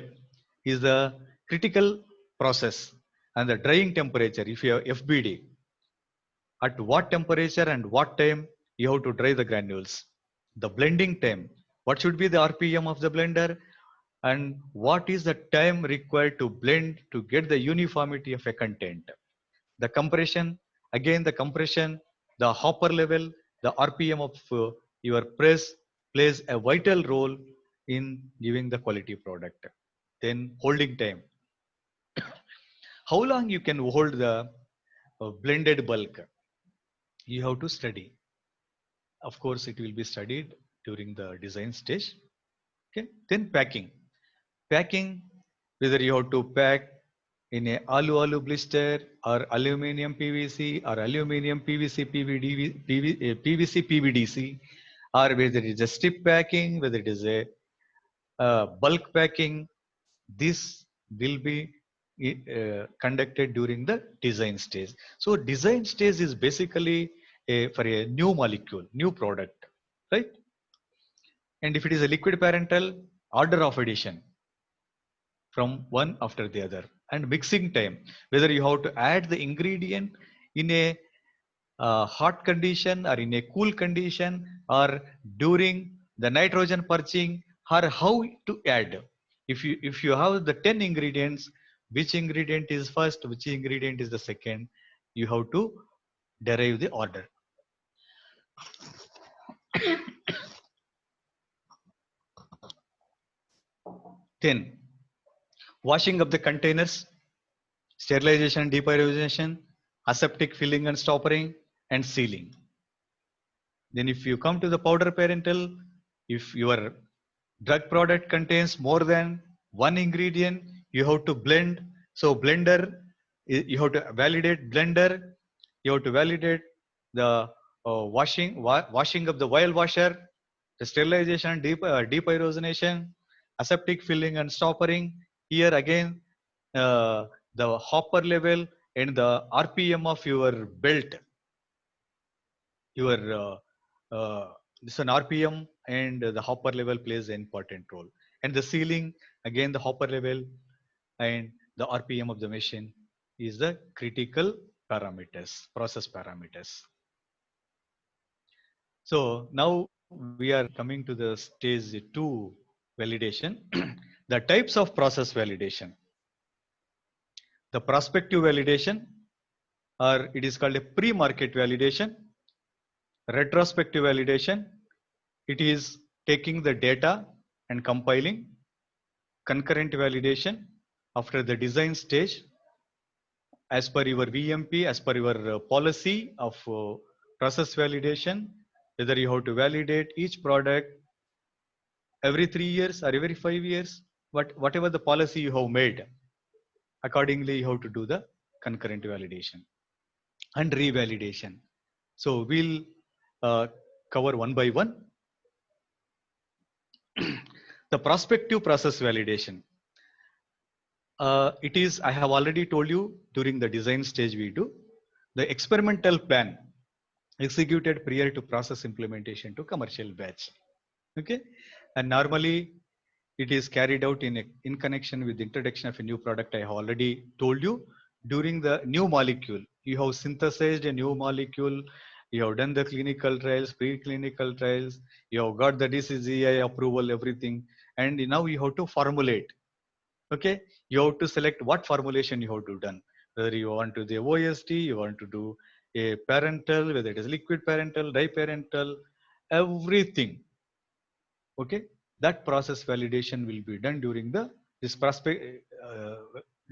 is the critical process, and the drying temperature, if you have FBD, at what temperature and what time you have to dry the granules. The blending time, what should be the RPM of the blender, and what is the time required to blend to get the uniformity of a content. The compression, again the compression, the hopper level, the RPM of your press plays a vital role in giving the quality product. Then holding time, how long you can hold the blended bulk, you have to study. Of course it will be studied during the design stage. Okay, then packing, whether you have to pack in a alu blister or aluminum PVC or aluminum PVC PVC PVDC, or whether it is a strip packing, whether it is a bulk packing, this will be conducted during the design stage. So design stage is basically for a new molecule, new product, right? And if it is a liquid parental, order of addition from one after the other, and mixing time, whether you have to add the ingredient in a hot condition or in a cool condition, or during the nitrogen purging, or how to add. If you have the 10 ingredients, which ingredient is first, which ingredient is the second, you have to derive the order. Then washing of the containers, sterilization, depyrogenation, aseptic filling and stoppering, and sealing. Then if you come to the powder parental, if your drug product contains more than one ingredient, you have to blend. So blender, you have to validate blender, you have to validate the washing of the vial washer, the sterilization, depyrogenation, aseptic filling and stoppering. Here again, the hopper level and the RPM of your belt, your this an RPM and the hopper level plays an important role. And the sealing, again the hopper level and the RPM of the machine is the critical parameters, process parameters. So now we are coming to the stage 2 validation. The types of process validation. The prospective validation, or it is called a pre-market validation. Retrospective validation, it is taking the data and compiling. Concurrent validation, after the design stage, as per your VMP, as per your policy of process validation, whether you have to validate each product every 3 years or every 5 years, whatever the policy you have made, accordingly you have to do the concurrent validation and revalidation. So we'll cover one by one. The prospective process validation. It is, I have already told you, during the design stage we do the experimental plan executed prior to process implementation to commercial batch. Okay, and normally it is carried out in connection with the introduction of a new product. I have already told you, during the new molecule, you have synthesized a new molecule, you have done the clinical trials, preclinical trials, you have got the DCGI approval, everything, and now you have to formulate. Okay, you have to select what formulation you have to done, whether you want to do the OSD, you want to do a parental, whether it is liquid parental, diparental, everything. Okay, that process validation will be done during the this prospect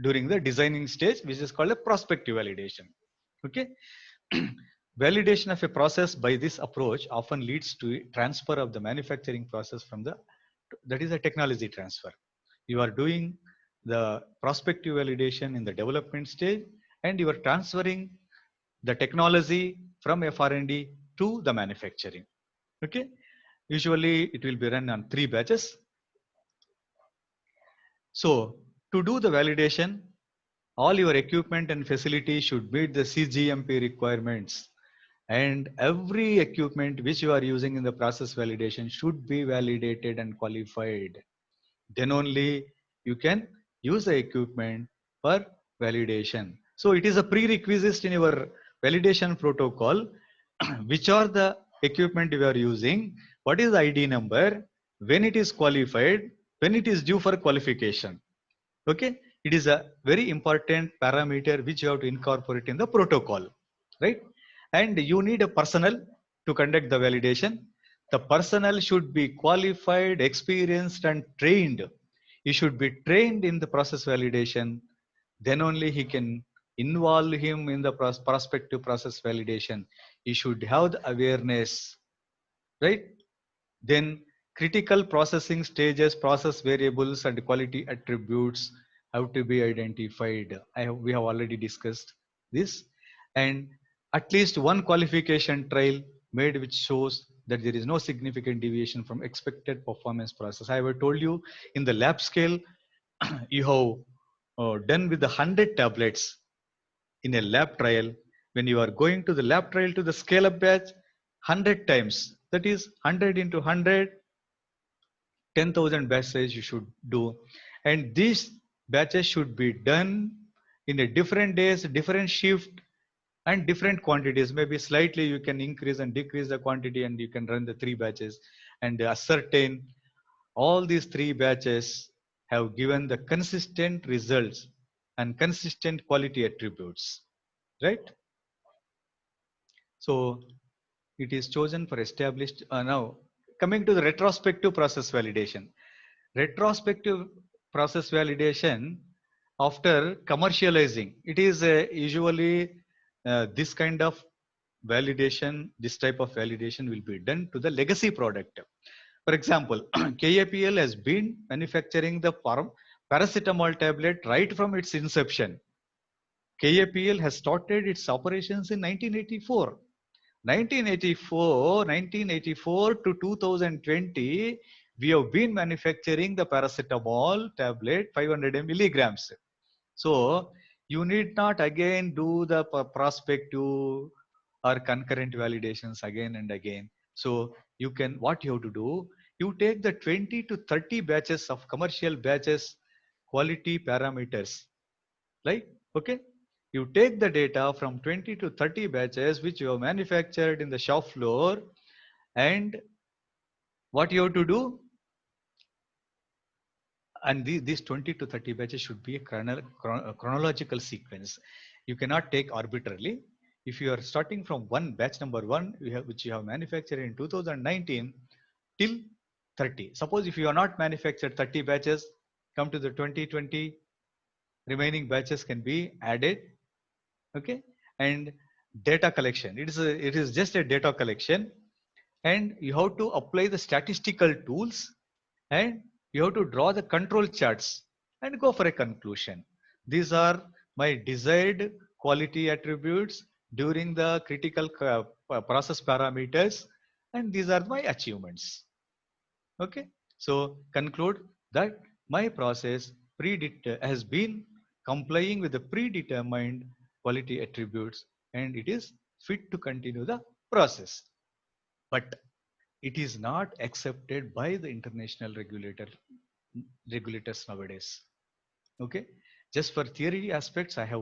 during the designing stage, which is called a prospective validation. Okay. Validation of a process by this approach often leads to transfer of the manufacturing process from the, that is a technology transfer. You are doing the prospective validation in the development stage, and you are transferring the technology from FR&D to the manufacturing. Okay. Usually it will be run on 3 batches. So to do the validation, all your equipment and facility should meet the CGMP requirements, and every equipment which you are using in the process validation should be validated and qualified. Then only you can use the equipment for validation. So it is a prerequisite in your validation protocol. Which are the equipment you are using, what is the ID number, when it is qualified, when it is due for qualification. Okay, it is a very important parameter which you have to incorporate in the protocol, right? And you need a personnel to conduct the validation. The personnel should be qualified, experienced, and trained. He should be trained in the process validation. Then only he can involve him in the prospective process validation. He should have the awareness, right? Then critical processing stages, process variables, and quality attributes have to be identified. We have already discussed this. And at least one qualification trial made which shows that there is no significant deviation from expected performance process. I have told you in the lab scale, you have done with the 100 tablets in a lab trial. When you are going to the lab trial to the scale up batch, 100 times, that is 100 into 100, 10,000 batches you should do. And these batches should be done in a different days, different shift, and different quantities. Maybe slightly you can increase and decrease the quantity, and you can run the 3 batches and ascertain all these 3 batches have given the consistent results and consistent quality attributes, right? So it is chosen for established. Now coming to the retrospective process validation. Retrospective process validation after commercializing, it is usually this kind of validation, this type of validation will be done to the legacy product. For example, KAPL has been manufacturing the paracetamol tablet right from its inception. KAPL has started its operations in 1984. 1984 to 2020, we have been manufacturing the paracetamol tablet 500 milligrams. So you need not again do the prospective or concurrent validations again and again. So you can, what you have to do, you take the 20 to 30 batches of commercial batches quality parameters, right? Okay. You take the data from 20 to 30 batches which you have manufactured in the shop floor, and what you have to do, and these 20 to 30 batches should be a chronological sequence. You cannot take arbitrarily. If you are starting from batch number 1, which you have manufactured in 2019 till 30. Suppose if you are not manufactured 30 batches, come to the 2020, remaining batches can be added. Okay. And data collection, it is just a data collection, and you have to apply the statistical tools, and you have to draw the control charts and go for a conclusion. These are my desired quality attributes during the critical process parameters, and these are my achievements. Okay. So conclude that my process has been complying with the predetermined quality attributes, and it is fit to continue the process. But it is not accepted by the international regulators nowadays. Okay. Just for theory aspects, I have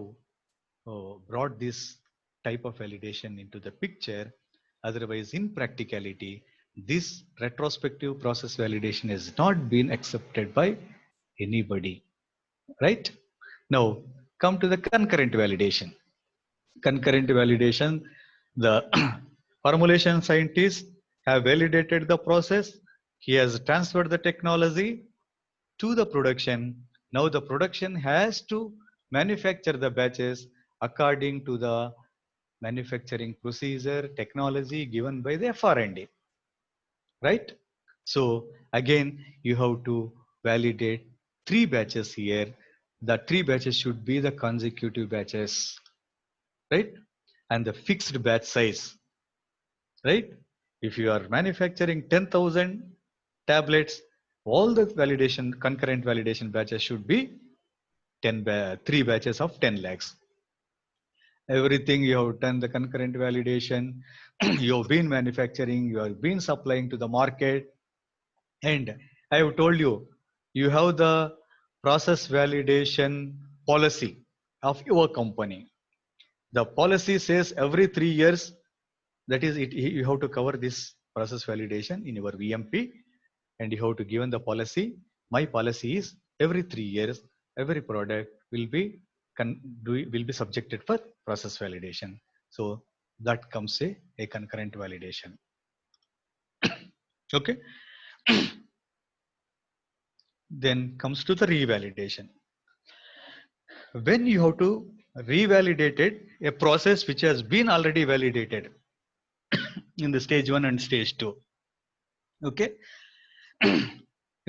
brought this type of validation into the picture. Otherwise, in practicality, this retrospective process validation has not been accepted by anybody, right? Now, come to the concurrent validation. Concurrent validation, the formulation scientists have validated the process. He has transferred the technology to the production, Now the production has to manufacture the batches according to the manufacturing procedure, technology given by the FR&D, right? So again, you have to validate 3 batches here. The 3 batches should be the consecutive batches, right? And the fixed batch size, right? If you are manufacturing 10,000 tablets, all the concurrent validation batches should be 3 batches of 10 lakhs. Everything you have done the concurrent validation, you have been manufacturing, you have been supplying to the market, and I have told you, you have the process validation policy of your company. The policy says every 3 years, that is it, you have to cover this process validation in your VMP, and you have to given the policy. My policy is every 3 years, every product will be subjected for process validation. So that comes a concurrent validation. Okay. Then comes to the revalidation. When you have to revalidate it, a process which has been already validated in the stage 1 and stage 2. Okay.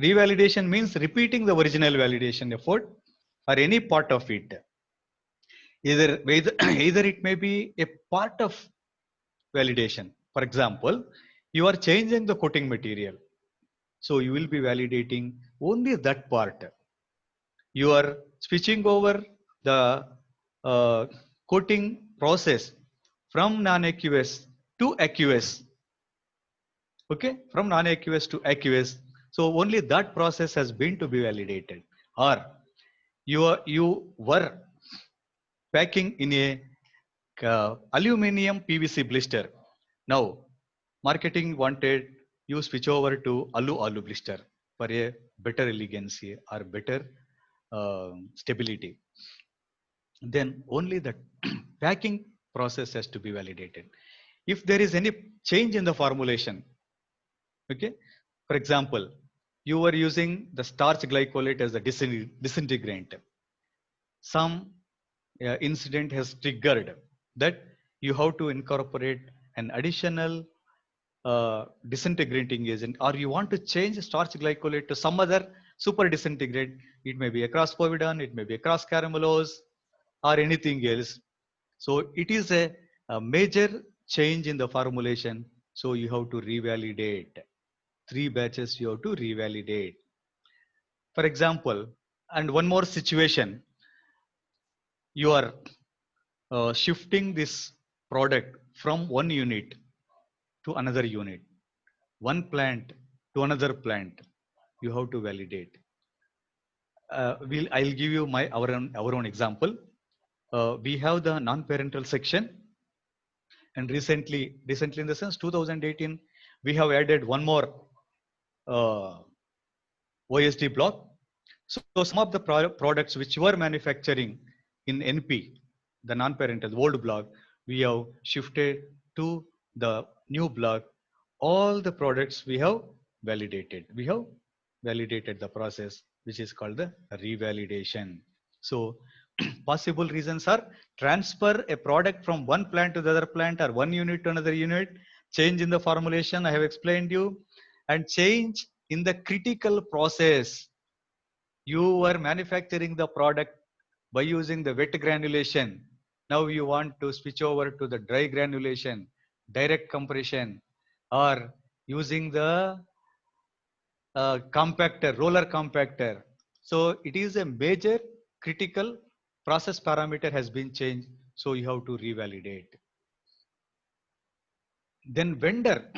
Revalidation means repeating the original validation effort or any part of it. Either it may be a part of validation. For example, you are changing the coating material. So you will be validating only that part. You are switching over the coating process from non-aqueous to aqueous. Okay, from non-aqueous to aqueous. So only that process has been to be validated. Or you were packing in a aluminum PVC blister. Now, marketing wanted you switch over to alu blister for a better elegancy or better stability. Then only the packing process has to be validated. If there is any change in the formulation, okay, for example, you were using the starch glycolate as a disintegrant. Some incident has triggered that you have to incorporate an additional disintegrating agent, or you want to change starch glycolate to some other super disintegrate. It may be across povidone, it may be across caramelose, or anything else. So it is a major change in the formulation. So you have to revalidate. 3 batches you have to revalidate. For example, and one more situation, you are shifting this product from one unit to another unit, one plant to another plant. You have to validate. I'll give you our own example. We have the non-parental section, and recently in the sense 2018, we have added one more OSD block. So some of the products which were manufacturing in NP, the non-parental old block, we have shifted to the new block. All the products we have validated. We have validated the process, which is called the revalidation. So possible reasons are transfer a product from one plant to the other plant, or one unit to another unit, change in the formulation, I have explained you, and change in the critical process. You were manufacturing the product by using the wet granulation. Now you want to switch over to the dry granulation, direct compression, or using the compactor, roller compactor. So it is a major critical process parameter has been changed. So you have to revalidate. Then vendor,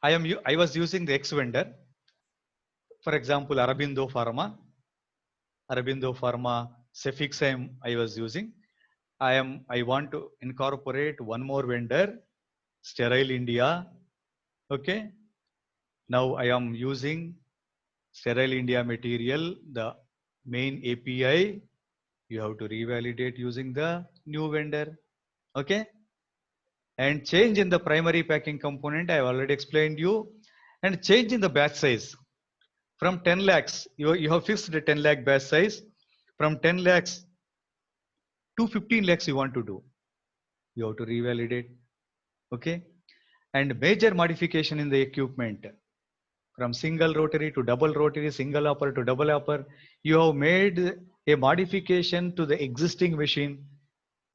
I was using the X vendor. For example, Aurobindo Pharma, Cefixime I was using. I want to incorporate one more vendor, Sterile India. Okay. Now I am using Sterile India material, the main API. You have to revalidate using the new vendor. Okay. And change in the primary packing component, I have already explained you. And change in the batch size. From 10 lakhs, you have fixed the 10 lakh batch size. from 10 lakhs to 15 lakhs you want to do. You have to revalidate. Okay. And major modification in the equipment from single rotary to double rotary, single upper to double upper. You have made a modification to the existing machine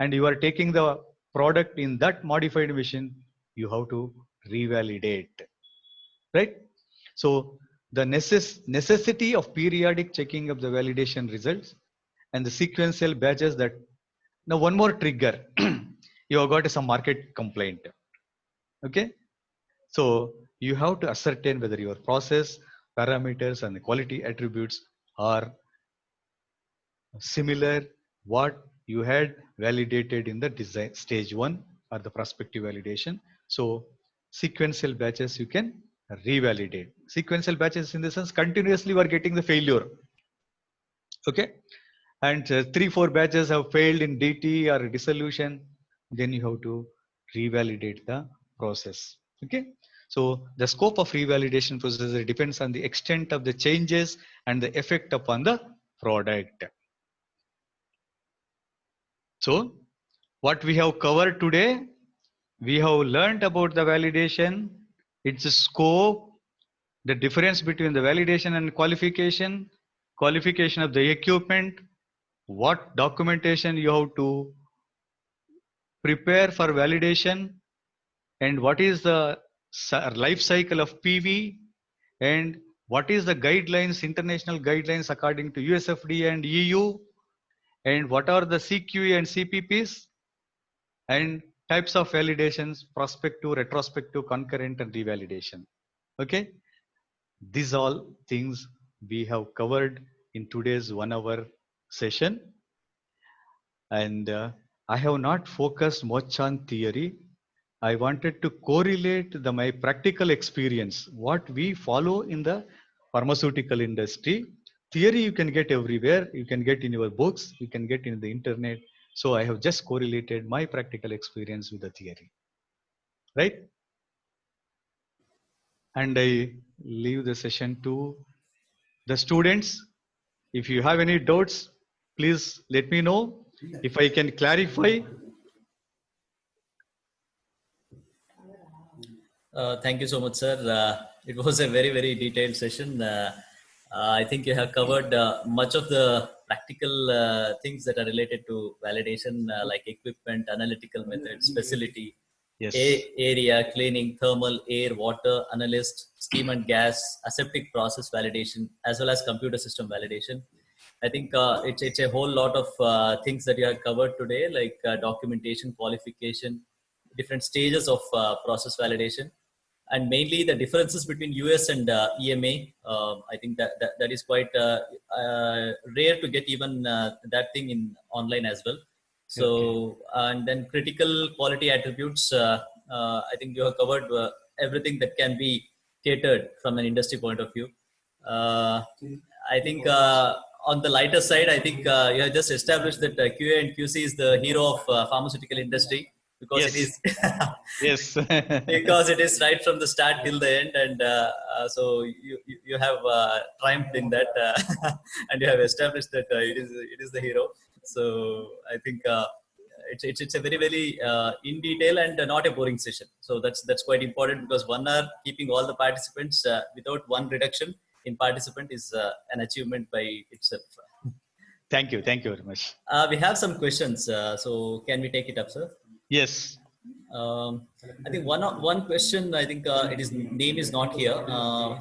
and you are taking the product in that modified machine. You have to revalidate. Right? So the necessity of periodic checking of the validation results and the sequential batches that now one more trigger. You have got some market complaint. Okay. So you have to ascertain whether your process parameters and the quality attributes are similar what you had validated in the design stage 1 or the prospective validation. So sequential batches you can revalidate. Sequential batches in the sense continuously you are getting the failure. Okay. And 3-4 batches have failed in DT or dissolution, then you have to revalidate the process. Okay. So the scope of revalidation process depends on the extent of the changes and the effect upon the product. So what we have covered today, we have learned about the validation, its scope, the difference between the validation and qualification, qualification of the equipment, what documentation you have to prepare for validation, and what is the life cycle of PV, and what is the guidelines, international guidelines according to USFDA and EU, and what are the CQE and CPPs, and types of validations, prospective, retrospective, concurrent, and revalidation. Okay, these all things we have covered in today's 1 hour session. And I have not focused much on theory. I wanted to correlate my practical experience, what we follow in the pharmaceutical industry. Theory you can get everywhere. You can get in your books. You can get in the internet. So I have just correlated my practical experience with the theory. Right? And I leave the session to the students. If you have any doubts, please let me know. If I can clarify. Thank you so much, sir. It was a very, very detailed session. I think you have covered much of the practical things that are related to validation, like equipment, analytical methods, facility, Yes. area, cleaning, thermal, air, water, analyst, steam and gas, aseptic process validation, as well as computer system validation. I think it's a whole lot of things that you have covered today, like documentation, qualification, different stages of process validation, and mainly the differences between US and EMA. I think that is quite rare to get even that thing in online as well. So, okay. And then critical quality attributes. I think you have covered everything that can be catered from an industry point of view. I think on the lighter side, I think you have just established that QA and QC is the hero of pharmaceutical industry, because yes. It is yes, because it is right from the start till the end, and so you have triumphed in that, and you have established that it is the hero. So I think it's a very, very in detail and not a boring session. So that's quite important, because 1 hour keeping all the participants without one reduction in participant is an achievement by itself. Thank you very much. We have some questions, so can we take it up, sir? Yes. I think one question, I think his name is not here.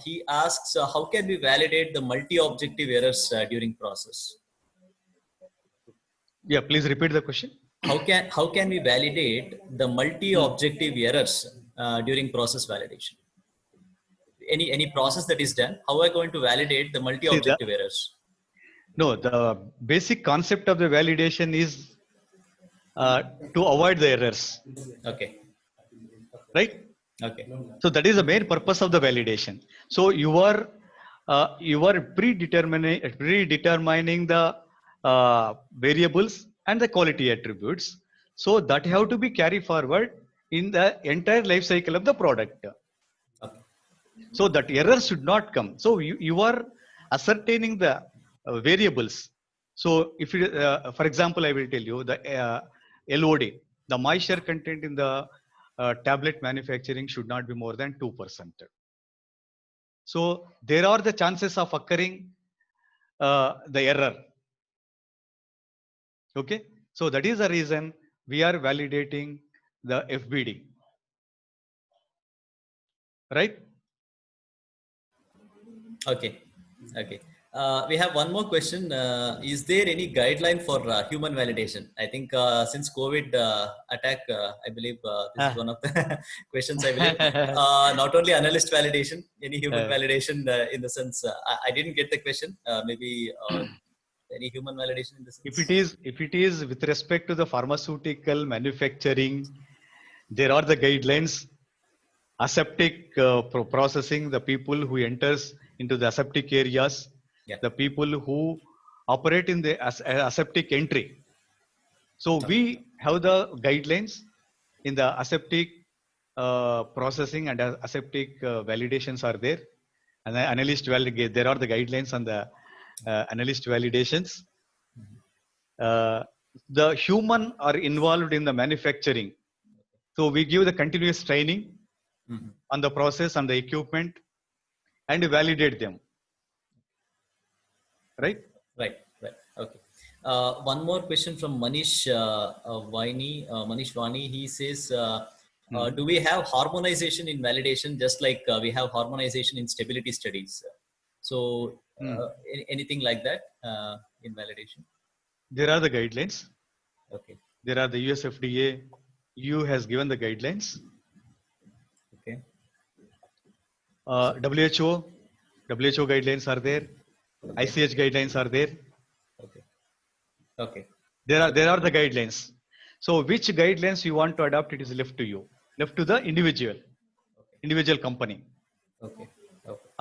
He asks, how can we validate the multi-objective errors during process? Yeah, please repeat the question. How can we validate the multi-objective errors during process validation? Any process that is done, how are we going to validate the multi-objective errors? No, the basic concept of the validation is to avoid the errors. Okay. Right? Okay. So that is the main purpose of the validation. So you are predetermining the variables and the quality attributes. So that have to be carried forward in the entire life cycle of the product. Okay. So that errors should not come. So you are ascertaining the variables So if it, for example, I will tell you the LOD, the moisture content in the tablet manufacturing should not be more than 2%. So there are the chances of occurring the error. Okay. So that is the reason we are validating the FBD. Right? Okay. Okay. We have one more question. Is there any guideline for human validation? I think since COVID attack, I believe this is one of the questions. I believe not only analyst validation, any human validation in the sense. I didn't get the question. Maybe any human validation in the sense. If it is with respect to the pharmaceutical manufacturing, there are the guidelines. Aseptic processing, the people who enters into the aseptic areas, the people who operate in the aseptic entry. So we have the guidelines in the aseptic processing, and aseptic validations are there, and the analyst there are the guidelines on the analyst validations. The human are involved in the manufacturing, so we give the continuous training on the process and the equipment and validate them. Right? Right. Okay. One more question from Manish Vani. Manish Vani, he says, do we have harmonization in validation just like we have harmonization in stability studies? So anything like that in validation? There are the guidelines. Okay. There are the US FDA. EU has given the guidelines. Okay. WHO guidelines are there. Okay. ICH guidelines are there. Okay. Okay. There are the guidelines. So which guidelines you want to adopt, it is left to you, left to the individual company. Okay.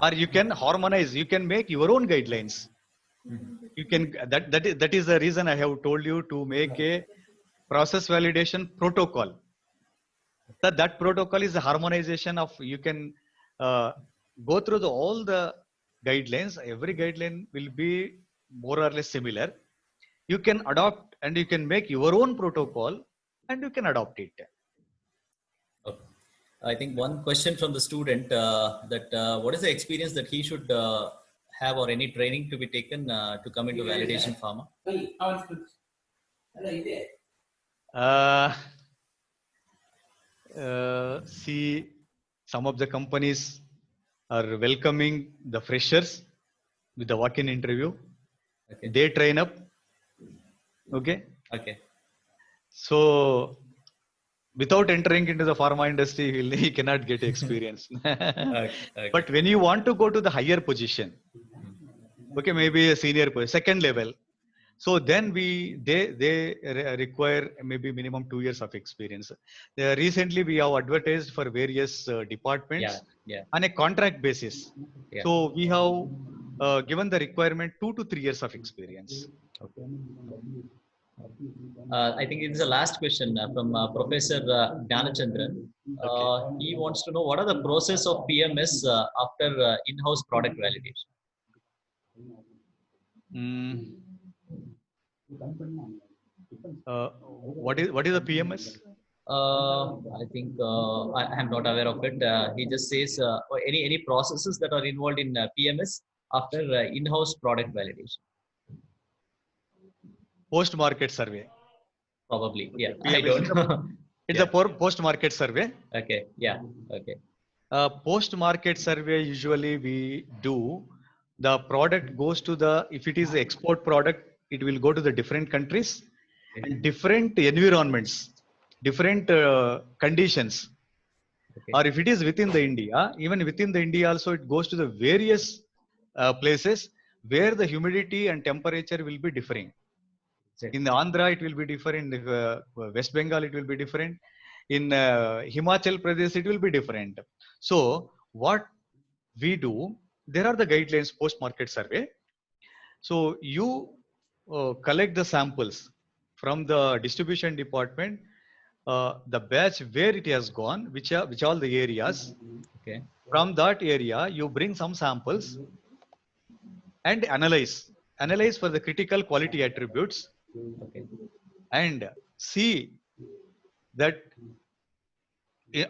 Or you can harmonize. You can make your own guidelines. You can that is the reason I have told you to make a process validation protocol. That protocol is a harmonization of, you can go through all the guidelines. Every guideline will be more or less similar. You can adopt and you can make your own protocol and you can adopt it. Okay. I think one question from the student that what is the experience that he should have, or any training to be taken to come into validation pharma? See, some of the companies are welcoming the freshers with the walk-in interview. Okay. They train up. Okay. So without entering into the pharma industry, he cannot get experience. Okay. But when you want to go to the higher position, okay, maybe a senior position, second level, so then they require maybe minimum 2 years of experience. Recently, we have advertised for various departments on a contract basis. So we have given the requirement 2 to 3 years of experience. Okay. I think it is the last question from Professor Dhanachandran. He wants to know what are the process of PMS after in-house product validation. What is the PMS? I think I am not aware of it. He just says any processes that are involved in PMS after in-house product validation. Post-market survey. Probably, yeah. I don't know. It's a post-market survey. Okay, yeah, okay. Post-market survey, usually we do, the product goes to the, if it is the export product, it will go to the different countries and different environments, different conditions. Okay. Or if it is within the India, even within the India also, it goes to the various places where the humidity and temperature will be differing. In the Andhra, it will be different. In West Bengal, it will be different. In Himachal Pradesh, it will be different. So what we do, there are the guidelines post-market survey. So you collect the samples from the distribution department, the batch where it has gone, which all the areas. Okay. From that area, you bring some samples and analyze analyze for the critical quality attributes Okay. and see that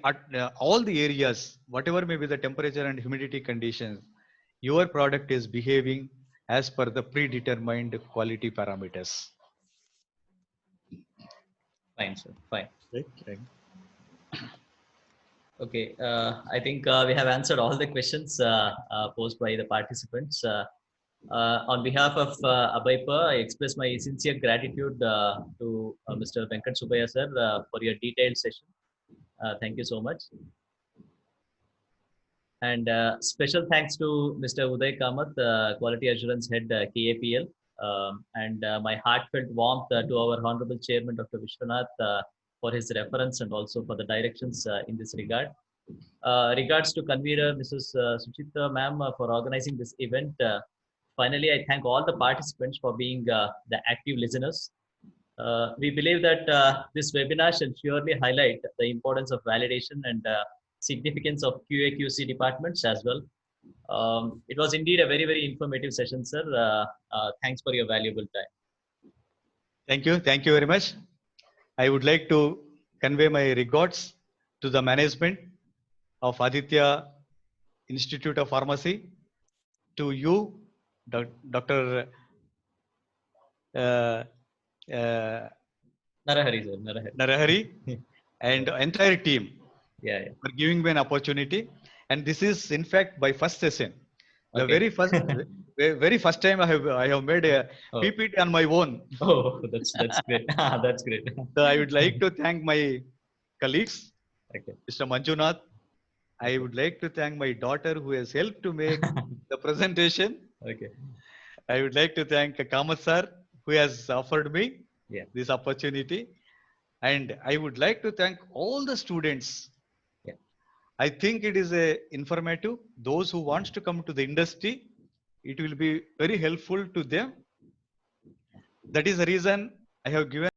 at all the areas, whatever may be the temperature and humidity conditions, your product is behaving as per the predetermined quality parameters. Fine, sir. Fine. Right. Okay. I think we have answered all the questions posed by the participants. On behalf of Abhaypa, I express my sincere gratitude to Mr. Venkat Subbiah sir for your detailed session. Thank you so much. And special thanks to Mr. Uday Kamath, Quality Assurance Head, KAPL, and my heartfelt warmth to our Honorable Chairman, Dr. Vishwanath, for his reference and also for the directions in this regard. Regards to convener, Mrs. Suchitra ma'am, for organizing this event. Finally, I thank all the participants for being the active listeners. We believe that this webinar shall surely highlight the importance of validation and significance of QA/QC departments as well. It was indeed a very, very informative session, sir. Thanks for your valuable time. Thank you. Thank you very much. I would like to convey my regards to the management of Aditya Institute of Pharmacy, to you, Dr. Narahari, sir. Narahari, and entire team Yeah. for giving me an opportunity. And this is, in fact, my first session. The Okay. very first time I have made a PPT on my own. Oh, that's great. That's great. So I would like to thank my colleagues, Okay. Mr. Manjunath. I would like to thank my daughter who has helped to make the presentation. Okay. I would like to thank Kamath sir who has offered me this opportunity. And I would like to thank all the students. Yeah. I think it is informative. Those who wants to come to the industry, it will be very helpful to them. That is the reason I have given